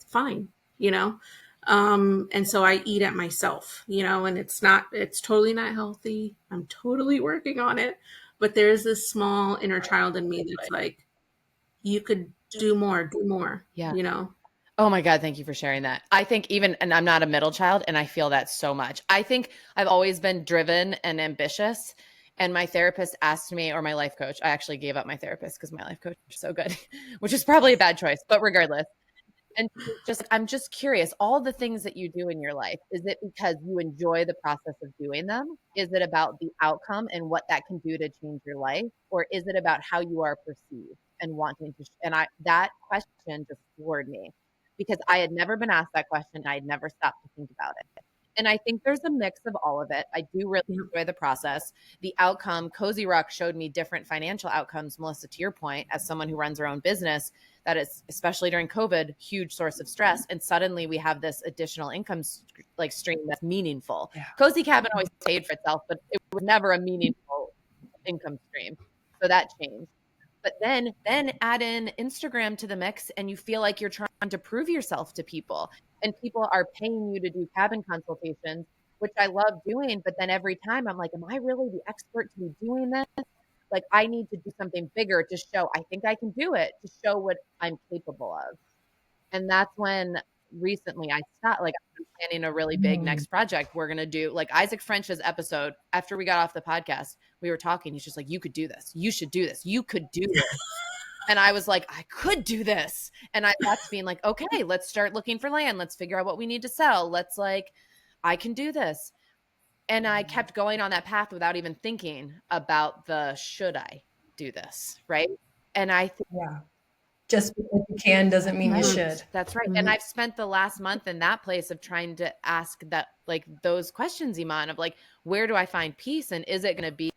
fine, and so I eat at myself, and it's totally not healthy. I'm totally working on it, but there's this small inner child in me that's like, you could do more, Yeah. Oh my God, thank you for sharing that. I think and I'm not a middle child, and I feel that so much. I think I've always been driven and ambitious. And my therapist asked me, or my life coach, I actually gave up my therapist because my life coach is so good, which is probably a bad choice, but regardless. And she was just, I'm just curious, all the things that you do in your life, is it because you enjoy the process of doing them? Is it about the outcome and what that can do to change your life? Or is it about how you are perceived and wanting to, that question just floored me because I had never been asked that question. I had never stopped to think about it. And I think there's a mix of all of it. I do really enjoy the process. The outcome, Cozy Rock showed me different financial outcomes, Melissa, to your point, as someone who runs her own business, that is, especially during COVID, huge source of stress. And suddenly we have this additional income stream that's meaningful. Yeah. Cozy Cabin always paid for itself, but it was never a meaningful income stream. So that changed. But then add in Instagram to the mix, and you feel like you're trying to prove yourself to people, and people are paying you to do cabin consultations, which I love doing. But then every time I'm like, am I really the expert to be doing this? Like, I need to do something bigger to show I think I can do it, to show what I'm capable of. And that's when recently I stopped. Like, I'm planning a really big next project. We're going to do, like, Isaac French's episode. After we got off the podcast, we were talking. He's just like, you could do this. You should do this. You could do this. And I was like, I could do this. And that's being like, okay, let's start looking for land. Let's figure out what we need to sell. I can do this. And I kept going on that path without even thinking about should I do this? Right. And I think, yeah. Just because you can doesn't mean you should. That's right. Mm-hmm. And I've spent the last month in that place of trying to ask those questions, Eman, of like, where do I find peace? And is it going to be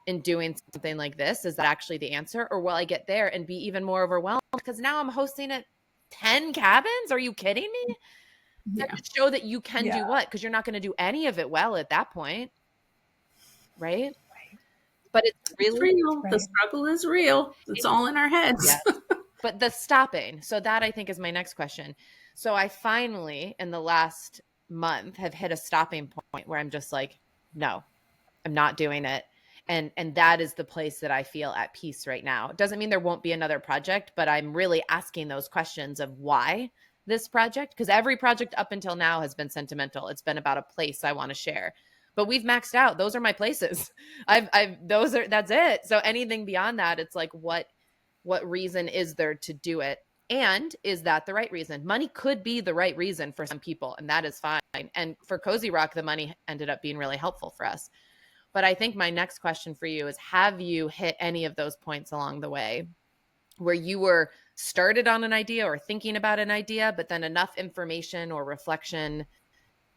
in doing something like this? Is that actually the answer? Or will I get there and be even more overwhelmed? Because now I'm hosting at 10 cabins. Are you kidding me? Yeah. To show that you can do what? Because you're not going to do any of it well at that point. Right? But it's real. Right. The struggle is real. It's all in our heads. Yes. But the stopping. So that, I think, is my next question. So I finally, in the last month, have hit a stopping point where I'm just like, no, I'm not doing it. And that is the place that I feel at peace right now. It doesn't mean there won't be another project, but I'm really asking those questions of why this project, because every project up until now has been sentimental. It's been about a place I want to share. But we've maxed out. Those are my places. That's it. So anything beyond that, it's like, what reason is there to do it? And is that the right reason? Money could be the right reason for some people, and that is fine. And for Cozy Rock, the money ended up being really helpful for us. But I think my next question for you is, have you hit any of those points along the way where you were started on an idea or thinking about an idea, but then enough information or reflection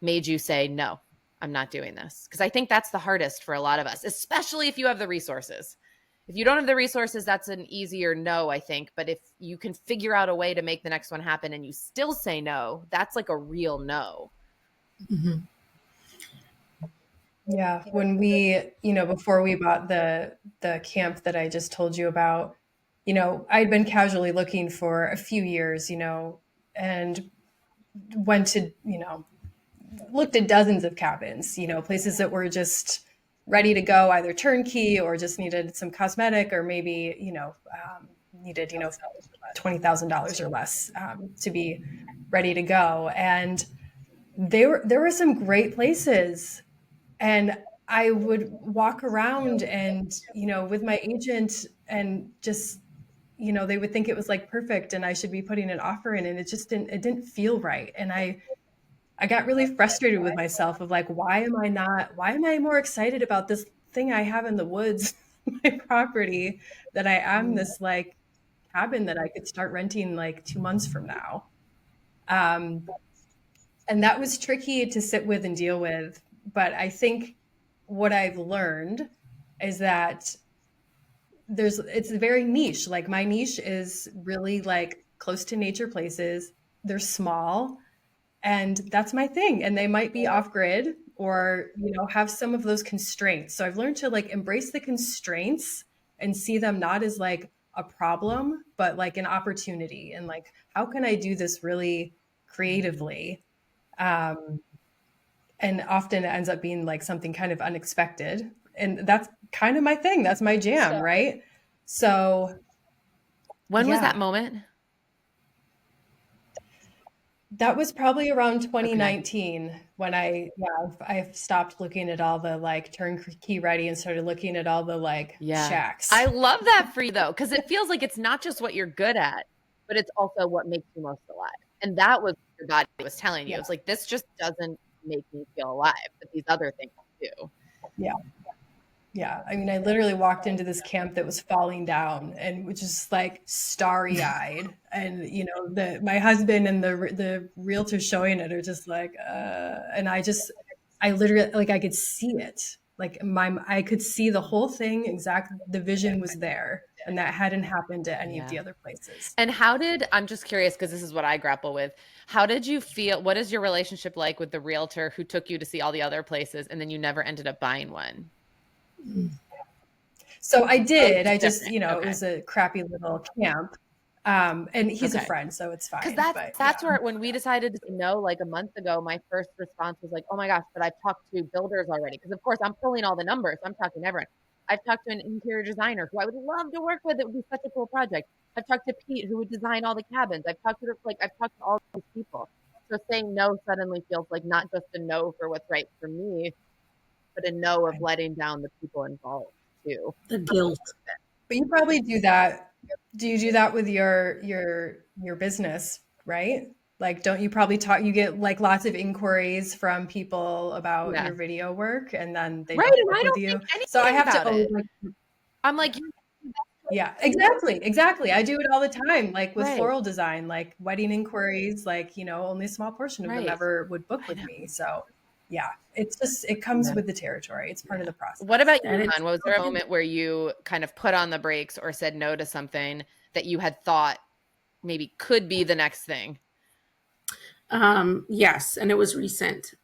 made you say, no, I'm not doing this? Because I think that's the hardest for a lot of us, especially if you have the resources. If you don't have the resources, that's an easier no, I think. But if you can figure out a way to make the next one happen and you still say no, that's like a real no. Mm-hmm. Yeah, when we, before we bought the camp that I just told you about, I'd been casually looking for a few years, and went to, looked at dozens of cabins, places that were just ready to go, either turnkey or just needed some cosmetic, or maybe, needed, $20,000 or less to be ready to go. And there were some great places. And I would walk around and, with my agent, and just, they would think it was like perfect and I should be putting an offer in, and it didn't feel right. And I got really frustrated with myself of like, why am I more excited about this thing I have in the woods, my property, that I am this like cabin that I could start renting like 2 months from now. And that was tricky to sit with and deal with. But I think what I've learned is that it's very niche. Like my niche is really like close to nature places. They're small, and that's my thing. And they might be off grid, or, have some of those constraints. So I've learned to like embrace the constraints and see them not as like a problem, but like an opportunity. And like, how can I do this really creatively? And often it ends up being like something kind of unexpected. And that's kind of my thing. That's my jam, right? So when was that moment? That was probably around 2019 when I stopped looking at all the like turnkey ready and started looking at all the like shacks. I love that for you though, because it feels like it's not just what you're good at, but it's also what makes you most alive. And that was what your body was telling you. It's like, this just doesn't make me feel alive, but these other things do. Yeah. I mean, I literally walked into this camp that was falling down and was just like starry eyed. And, my husband and the realtor showing it are just like, and I literally, like, I could see it. Like I could see the whole thing. Exactly. The vision was there, and that hadn't happened at any of the other places. And I'm just curious, because this is what I grapple with. How did you feel? What is your relationship like with the realtor who took you to see all the other places and then you never ended up buying one? So I did. I just, it was a crappy little camp. And he's a friend, so it's fine. Because that's where, when we decided to say no, like a month ago, my first response was like, oh my gosh, but I've talked to builders already. Because of course I'm pulling all the numbers. I'm talking to everyone. I've talked to an interior designer who I would love to work with. It would be such a cool project. I've talked to Pete, who would design all the cabins. I've talked to all these people. So saying no suddenly feels like not just a no for what's right for me, but a no of letting down the people involved too. The guilt. But you probably do that. Do you do that with your business, right? Like, don't you probably you get like lots of inquiries from people about your video work, and then they don't work with you. So I have to always, I'm like, yeah, exactly. I do it all the time. Like with floral design, like wedding inquiries, like, only a small portion of them ever would book with me. So yeah, it's just, it comes with the territory. It's part of the process. What about you, Eman? Was there a moment where you kind of put on the brakes or said no to something that you had thought maybe could be the next thing? Yes, and it was recent.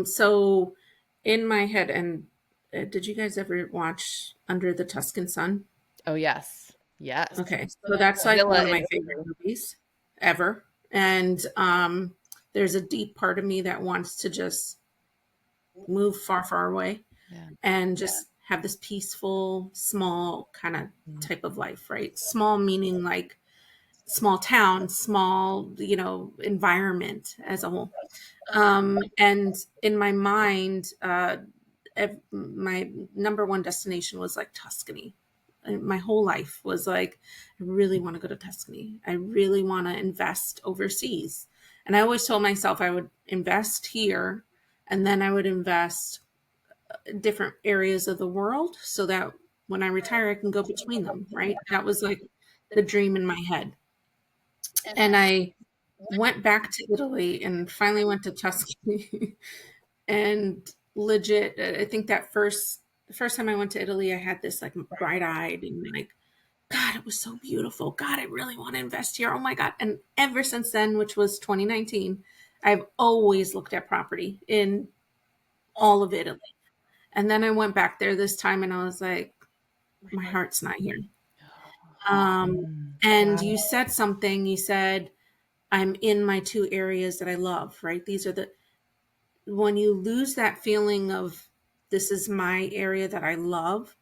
So in my head, and did you guys ever watch Under the Tuscan Sun? Oh, yes. Yes. Okay. So that's like one of my favorite movies ever. And there's a deep part of me that wants to just move far, far away and just have this peaceful, small kind of type of life, right? Small meaning like small town, small, environment as a whole. And in my mind, my number one destination was like Tuscany. my whole life was like, I really want to go to Tuscany. I really want to invest overseas. And I always told myself I would invest here and then I would invest in different areas of the world so that when I retire, I can go between them, right? That was like the dream in my head. And I went back to Italy and finally went to Tuscany. And legit, I think that the first time I went to Italy, I had this like bright-eyed and like, God, it was so beautiful. God, I really want to invest here. Oh my God. And ever since then, which was 2019, I've always looked at property in all of Italy. And then I went back there this time and I was like, my heart's not here. And you said something, you said, I'm in my two areas that I love, right? These are when you lose that feeling of this is my area that I love,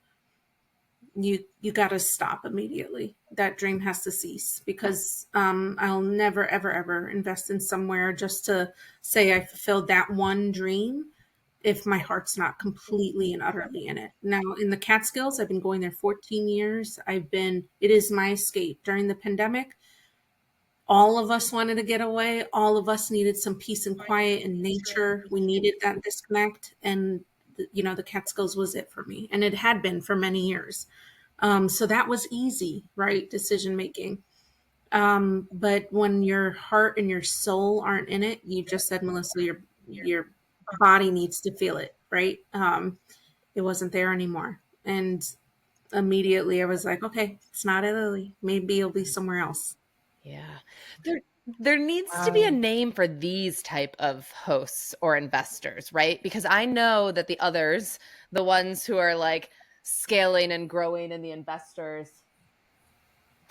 you got to stop immediately. That dream has to cease because I'll never, ever, ever invest in somewhere just to say I fulfilled that one dream if my heart's not completely and utterly in it. Now, in the Catskills, I've been going there 14 years. It is my escape. During the pandemic, all of us wanted to get away. All of us needed some peace and quiet and nature. We needed that disconnect. And, the Catskills was it for me. And it had been for many years. So that was easy, right? Decision making. But when your heart and your soul aren't in it, you just said, Melissa, your body needs to feel it, right? It wasn't there anymore. And immediately I was like, okay, it's not Italy. Maybe it'll be somewhere else. Yeah. There needs to be a name for these type of hosts or investors, right? Because I know that the others, the ones who are like scaling and growing and the investors.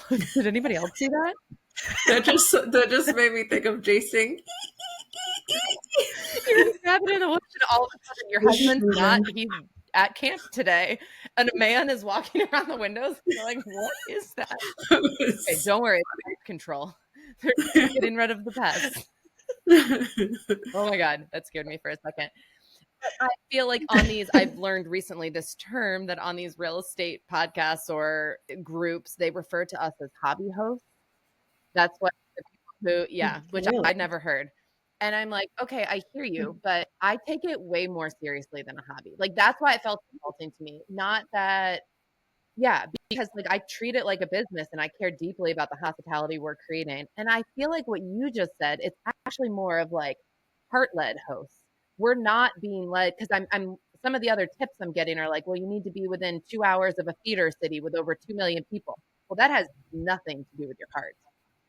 Did anybody else see that? That just made me think of Jason. You're grabbing in the woods and all of a sudden your husband's he's at camp today and a man is walking around the windows and you're like, what is that? Okay, don't worry, control. They're getting rid of the pests. Oh my God, that scared me for a second. I feel like on these, I've learned recently this term that on these real estate podcasts or groups, they refer to us as hobby hosts. That's what the people who, which I'd never heard. And I'm like, okay, I hear you, but I take it way more seriously than a hobby. Like, that's why it felt insulting to me. Not that, because like I treat it like a business and I care deeply about the hospitality we're creating. And I feel like what you just said, it's actually more of like heart-led hosts. We're not being led, because I'm some of the other tips I'm getting are like, well, you need to be within 2 hours of a theater city with over 2 million people. Well, that has nothing to do with your heart.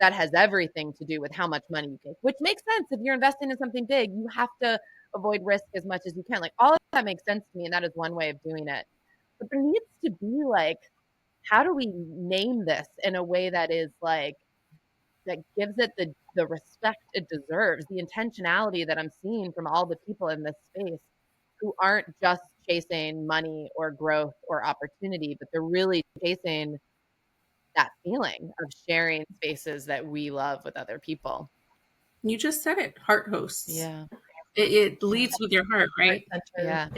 That has everything to do with how much money you take, which makes sense. If you're investing in something big, you have to avoid risk as much as you can. Like, all of that makes sense to me, and that is one way of doing it. But there needs to be like, how do we name this in a way that is like, that gives it the respect it deserves, the intentionality that I'm seeing from all the people in this space who aren't just chasing money or growth or opportunity, but they're really chasing that feeling of sharing spaces that we love with other people. You just said it, heart hosts. Yeah. It leads with your heart, right? Yeah.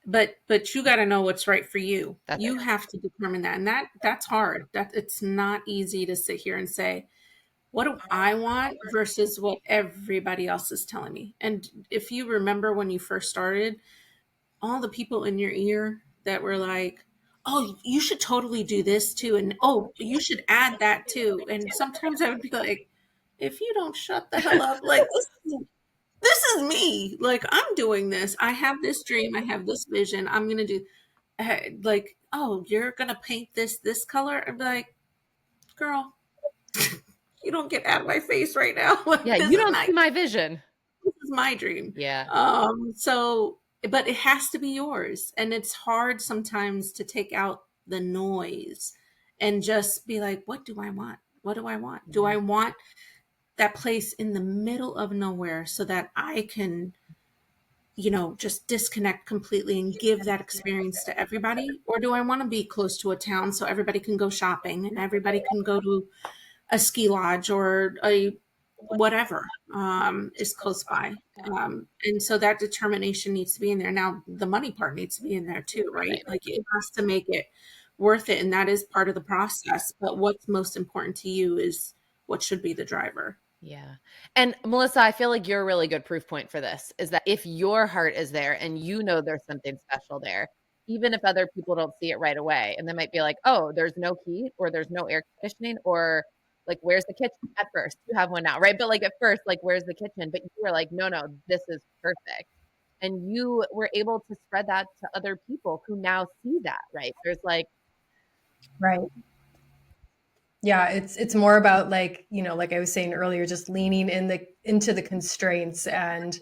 But you got to know what's right for you. You have to determine that. And that's hard. It's not easy to sit here and say, what do I want versus what everybody else is telling me? And if you remember when you first started, all the people in your ear that were like, oh, you should totally do this too. And oh, you should add that too. And sometimes I would be like, if you don't shut the hell up, like this is me. Like, I'm doing this. I have this dream. I have this vision. I'm going to do like, oh, you're going to paint this color. I'd be like, girl, you don't get out of my face right now. Like, you don't see my vision. This is my dream. Yeah. But it has to be yours. And it's hard sometimes to take out the noise and just be like, what do I want? What do I want? Do I want that place in the middle of nowhere so that I can, just disconnect completely and give that experience to everybody? Or do I want to be close to a town so everybody can go shopping and everybody can go to a ski lodge or a whatever is close by? And so that determination needs to be in there. Now, the money part needs to be in there too, right? Like, it has to make it worth it. And that is part of the process. But what's most important to you is what should be the driver. Yeah. And Melissa, I feel like you're a really good proof point for this, is that if your heart is there and you know there's something special there, even if other people don't see it right away, and they might be like, oh, there's no heat or there's no air conditioning, or like, where's the kitchen at first? You have one now, right? But like at first, like, where's the kitchen? But you were like, no, this is perfect. And you were able to spread that to other people who now see that, right? There's like, right. Yeah, it's more about like, you know, like I was saying earlier, just leaning into the constraints. And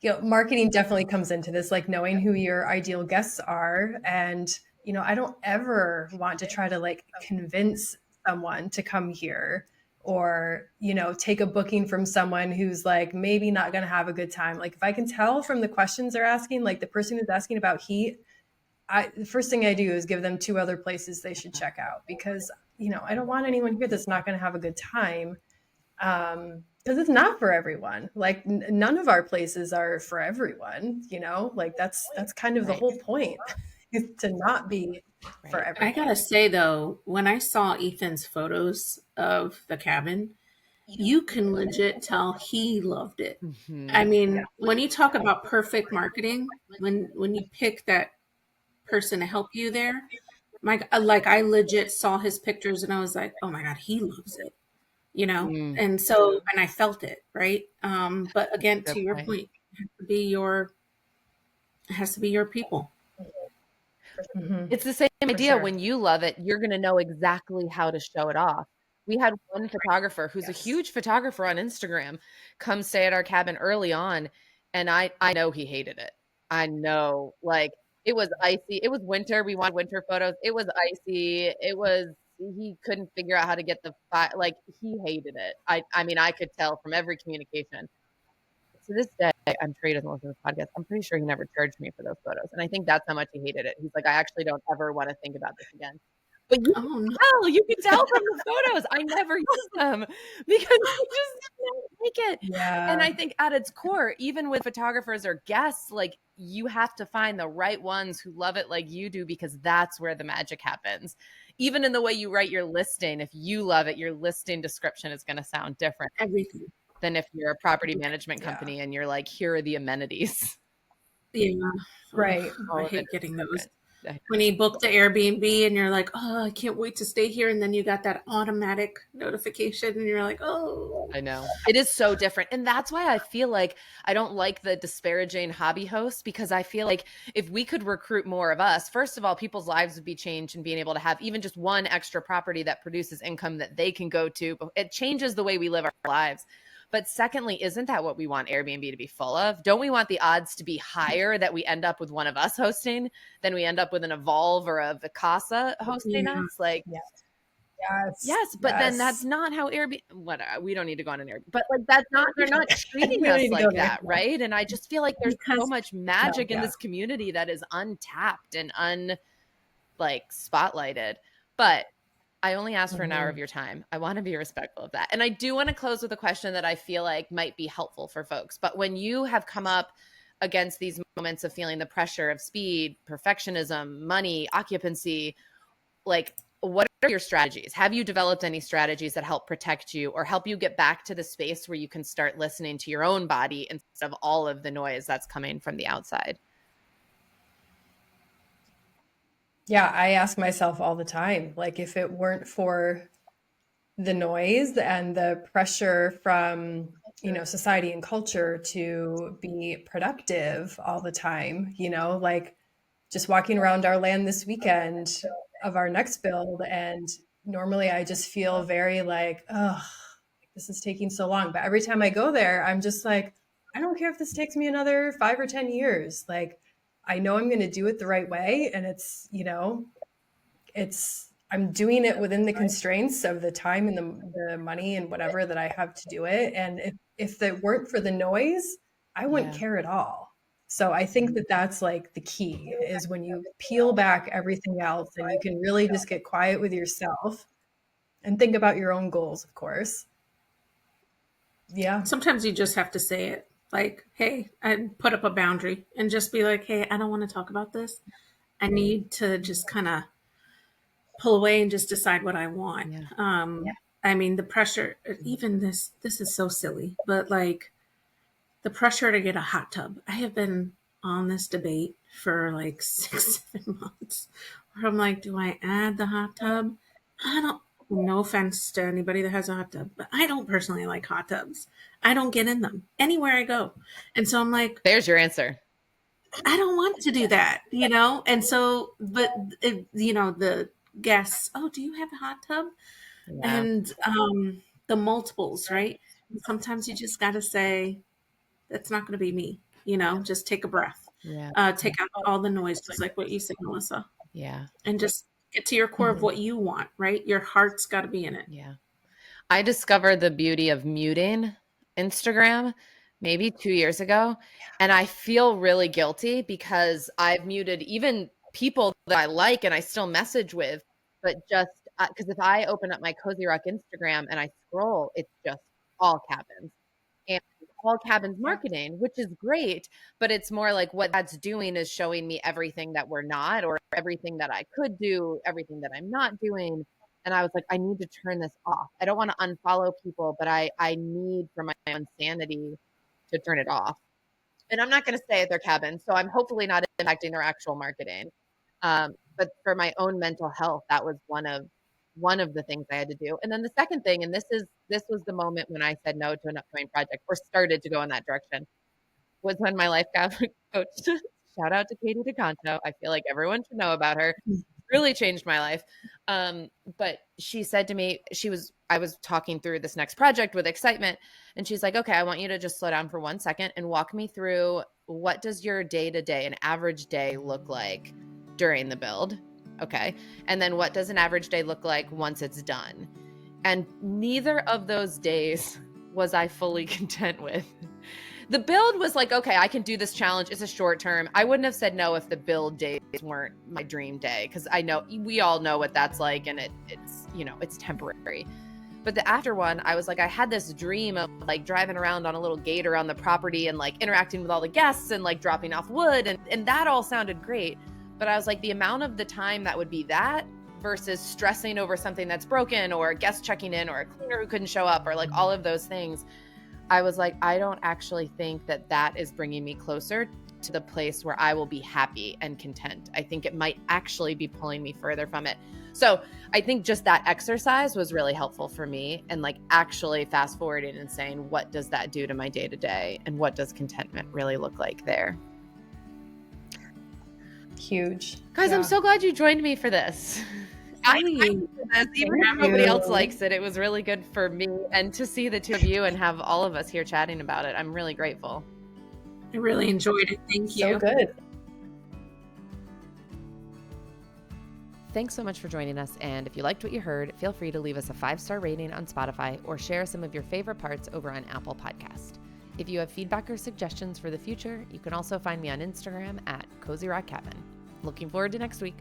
you know, marketing definitely comes into this, like knowing who your ideal guests are. And you know, I don't ever want to try to like convince someone to come here, or you know, take a booking from someone who's like maybe not going to have a good time. Like if I can tell from the questions they're asking, like the person who's asking about heat, the first thing I do is give them 2 other places they should check out, because you know, I don't want anyone here that's not going to have a good time, because it's not for everyone. Like none of our places are for everyone. You know, like that's kind of the whole point, is to not be for everyone. I gotta say though, when I saw Ethan's photos of the cabin, you can legit tell he loved it. I mean, when you talk about perfect marketing, when you pick that person to help you there, like I legit saw his pictures and I was like, oh my God, he loves it, you know? And so, and I felt it, right? But again, to your point, it has to be your people. It's the same idea. Sure. When you love it, you're going to know exactly how to show it off. We had one photographer who's a huge photographer on Instagram come stay at our cabin early on. And I know he hated it. I know, like, it was icy. It was winter. We wanted winter photos. It was icy. He couldn't figure out how to get like, he hated it. I mean, I could tell from every communication. To this day, I'm sure he doesn't listen to this podcast. I'm pretty sure he never charged me for those photos. And I think that's how much he hated it. He's like, I actually don't ever want to think about this again. But you can tell from the photos. I never use them because I just don't like it. Yeah. And I think at its core, even with photographers or guests, like you have to find the right ones who love it like you do, because that's where the magic happens. Even in the way you write your listing, if you love it, your listing description is going to sound different. Everything. Than if you're a property management company and you're like, here are the amenities. Yeah. Right. Oh, I hate getting those. When you book the Airbnb and you're like, oh, I can't wait to stay here. And then you got that automatic notification and you're like, oh. I know. It is so different. And that's why I feel like I don't like the disparaging hobby hosts, because I feel like if we could recruit more of us, first of all, people's lives would be changed, and being able to have even just one extra property that produces income that they can go to. It changes the way we live our lives. But secondly, isn't that what we want Airbnb to be full of? Don't we want the odds to be higher that we end up with one of us hosting than we end up with an Evolve or a Vacasa hosting us? Like, yes, but then that's not how Airbnb. Whatever, we don't need to go on an Airbnb, but like that's not. They're not treating us like that, right? And I just feel like there's so much magic in this community that is untapped and spotlighted, but. I only asked for an hour of your time. I want to be respectful of that. And I do want to close with a question that I feel like might be helpful for folks. But when you have come up against these moments of feeling the pressure of speed, perfectionism, money, occupancy, like, what are your strategies? Have you developed any strategies that help protect you or help you get back to the space where you can start listening to your own body instead of all of the noise that's coming from the outside? Yeah, I ask myself all the time, like if it weren't for the noise and the pressure from, you know, society and culture to be productive all the time, you know, like just walking around our land this weekend of our next build. And normally I just feel very like, oh, this is taking so long. But every time I go there, I'm just like, I don't care if this takes me another 5 or 10 years. Like, I know I'm going to do it the right way. And it's, you know, I'm doing it within the constraints of the time and the money and whatever that I have to do it. And if it weren't for the noise, I wouldn't care at all. So I think that that's like the key, is when you peel back everything else and you can really just get quiet with yourself and think about your own goals, of course. Yeah. Sometimes you just have to say it. Like, hey, I put up a boundary and just be like, hey, I don't want to talk about this. I need to just kind of pull away and just decide what I want. Yeah. I mean, the pressure, even this is so silly, but like the pressure to get a hot tub. I have been on this debate for like 6-7 months where I'm like, do I add the hot tub? I don't, no offense to anybody that has a hot tub, but I don't personally like hot tubs. I don't get in them anywhere I go. And so I'm like, There's your answer. I don't want to do that, you know? And so, but, you know, the guests, oh, do you have a hot tub? Yeah. And the multiples, right? Sometimes you just got to say, that's not going to be me, you know, just take a breath, Yeah. take out all the noise, just like what you said, Melissa, Yeah. and just get to your core of what you want, right? Your heart's got to be in it. Yeah. I discovered the beauty of muting Instagram maybe 2 years ago. And I feel really guilty because I've muted even people that I like and I still message with, but just because if I open up my Cozy Rock Instagram and I scroll, it's just all cabins. And all cabins marketing, which is great, but it's more like what that's doing is showing me everything that we're not, or everything that I could do, everything that I'm not doing. And I was like, I need to turn this off. I don't want to unfollow people, but I need for my own sanity to turn it off. And I'm not going to say at their cabins, so I'm hopefully not impacting their actual marketing. But for my own mental health, that was one of the things I had to do. And then the second thing, and this was the moment when I said no to an upcoming project or started to go in that direction, was when my life coach, shout out to Katie DeCanto. I feel like everyone should know about her. Really changed my life. But she said to me, I was talking through this next project with excitement, and she's like, okay, I want you to just slow down for 1 second and walk me through what does your day-to-day, an average day look like during the build? Okay. And then what does an average day look like once it's done? And neither of those days was I fully content with. The build was like, okay, I can do this challenge. It's a short term. I wouldn't have said no if the build days weren't my dream day, because I know we all know what that's like, and it's you know, it's temporary. But the after one, I was like, I had this dream of like driving around on a little gate around the property and like interacting with all the guests and like dropping off wood, and that all sounded great. But I was like, the amount of the time that would be that versus stressing over something that's broken, or a guest checking in, or a cleaner who couldn't show up, or like all of those things, I was like, I don't actually think that that is bringing me closer to the place where I will be happy and content. I think it might actually be pulling me further from it. So I think just that exercise was really helpful for me, and like actually fast forwarding and saying, what does that do to my day to day, and what does contentment really look like there? Huge. Guys, Yeah. I'm so glad you joined me for this. Even if nobody else likes it, it was really good for me, and to see the two of you and have all of us here chatting about it, I'm really grateful. I really enjoyed it. Thank you. So good. Thanks so much for joining us, and if you liked what you heard, feel free to leave us a 5-star rating on Spotify or share some of your favorite parts over on Apple Podcast. If you have feedback or suggestions for the future, you can also find me on Instagram at Cozy Rock Cabin. Looking forward to next week.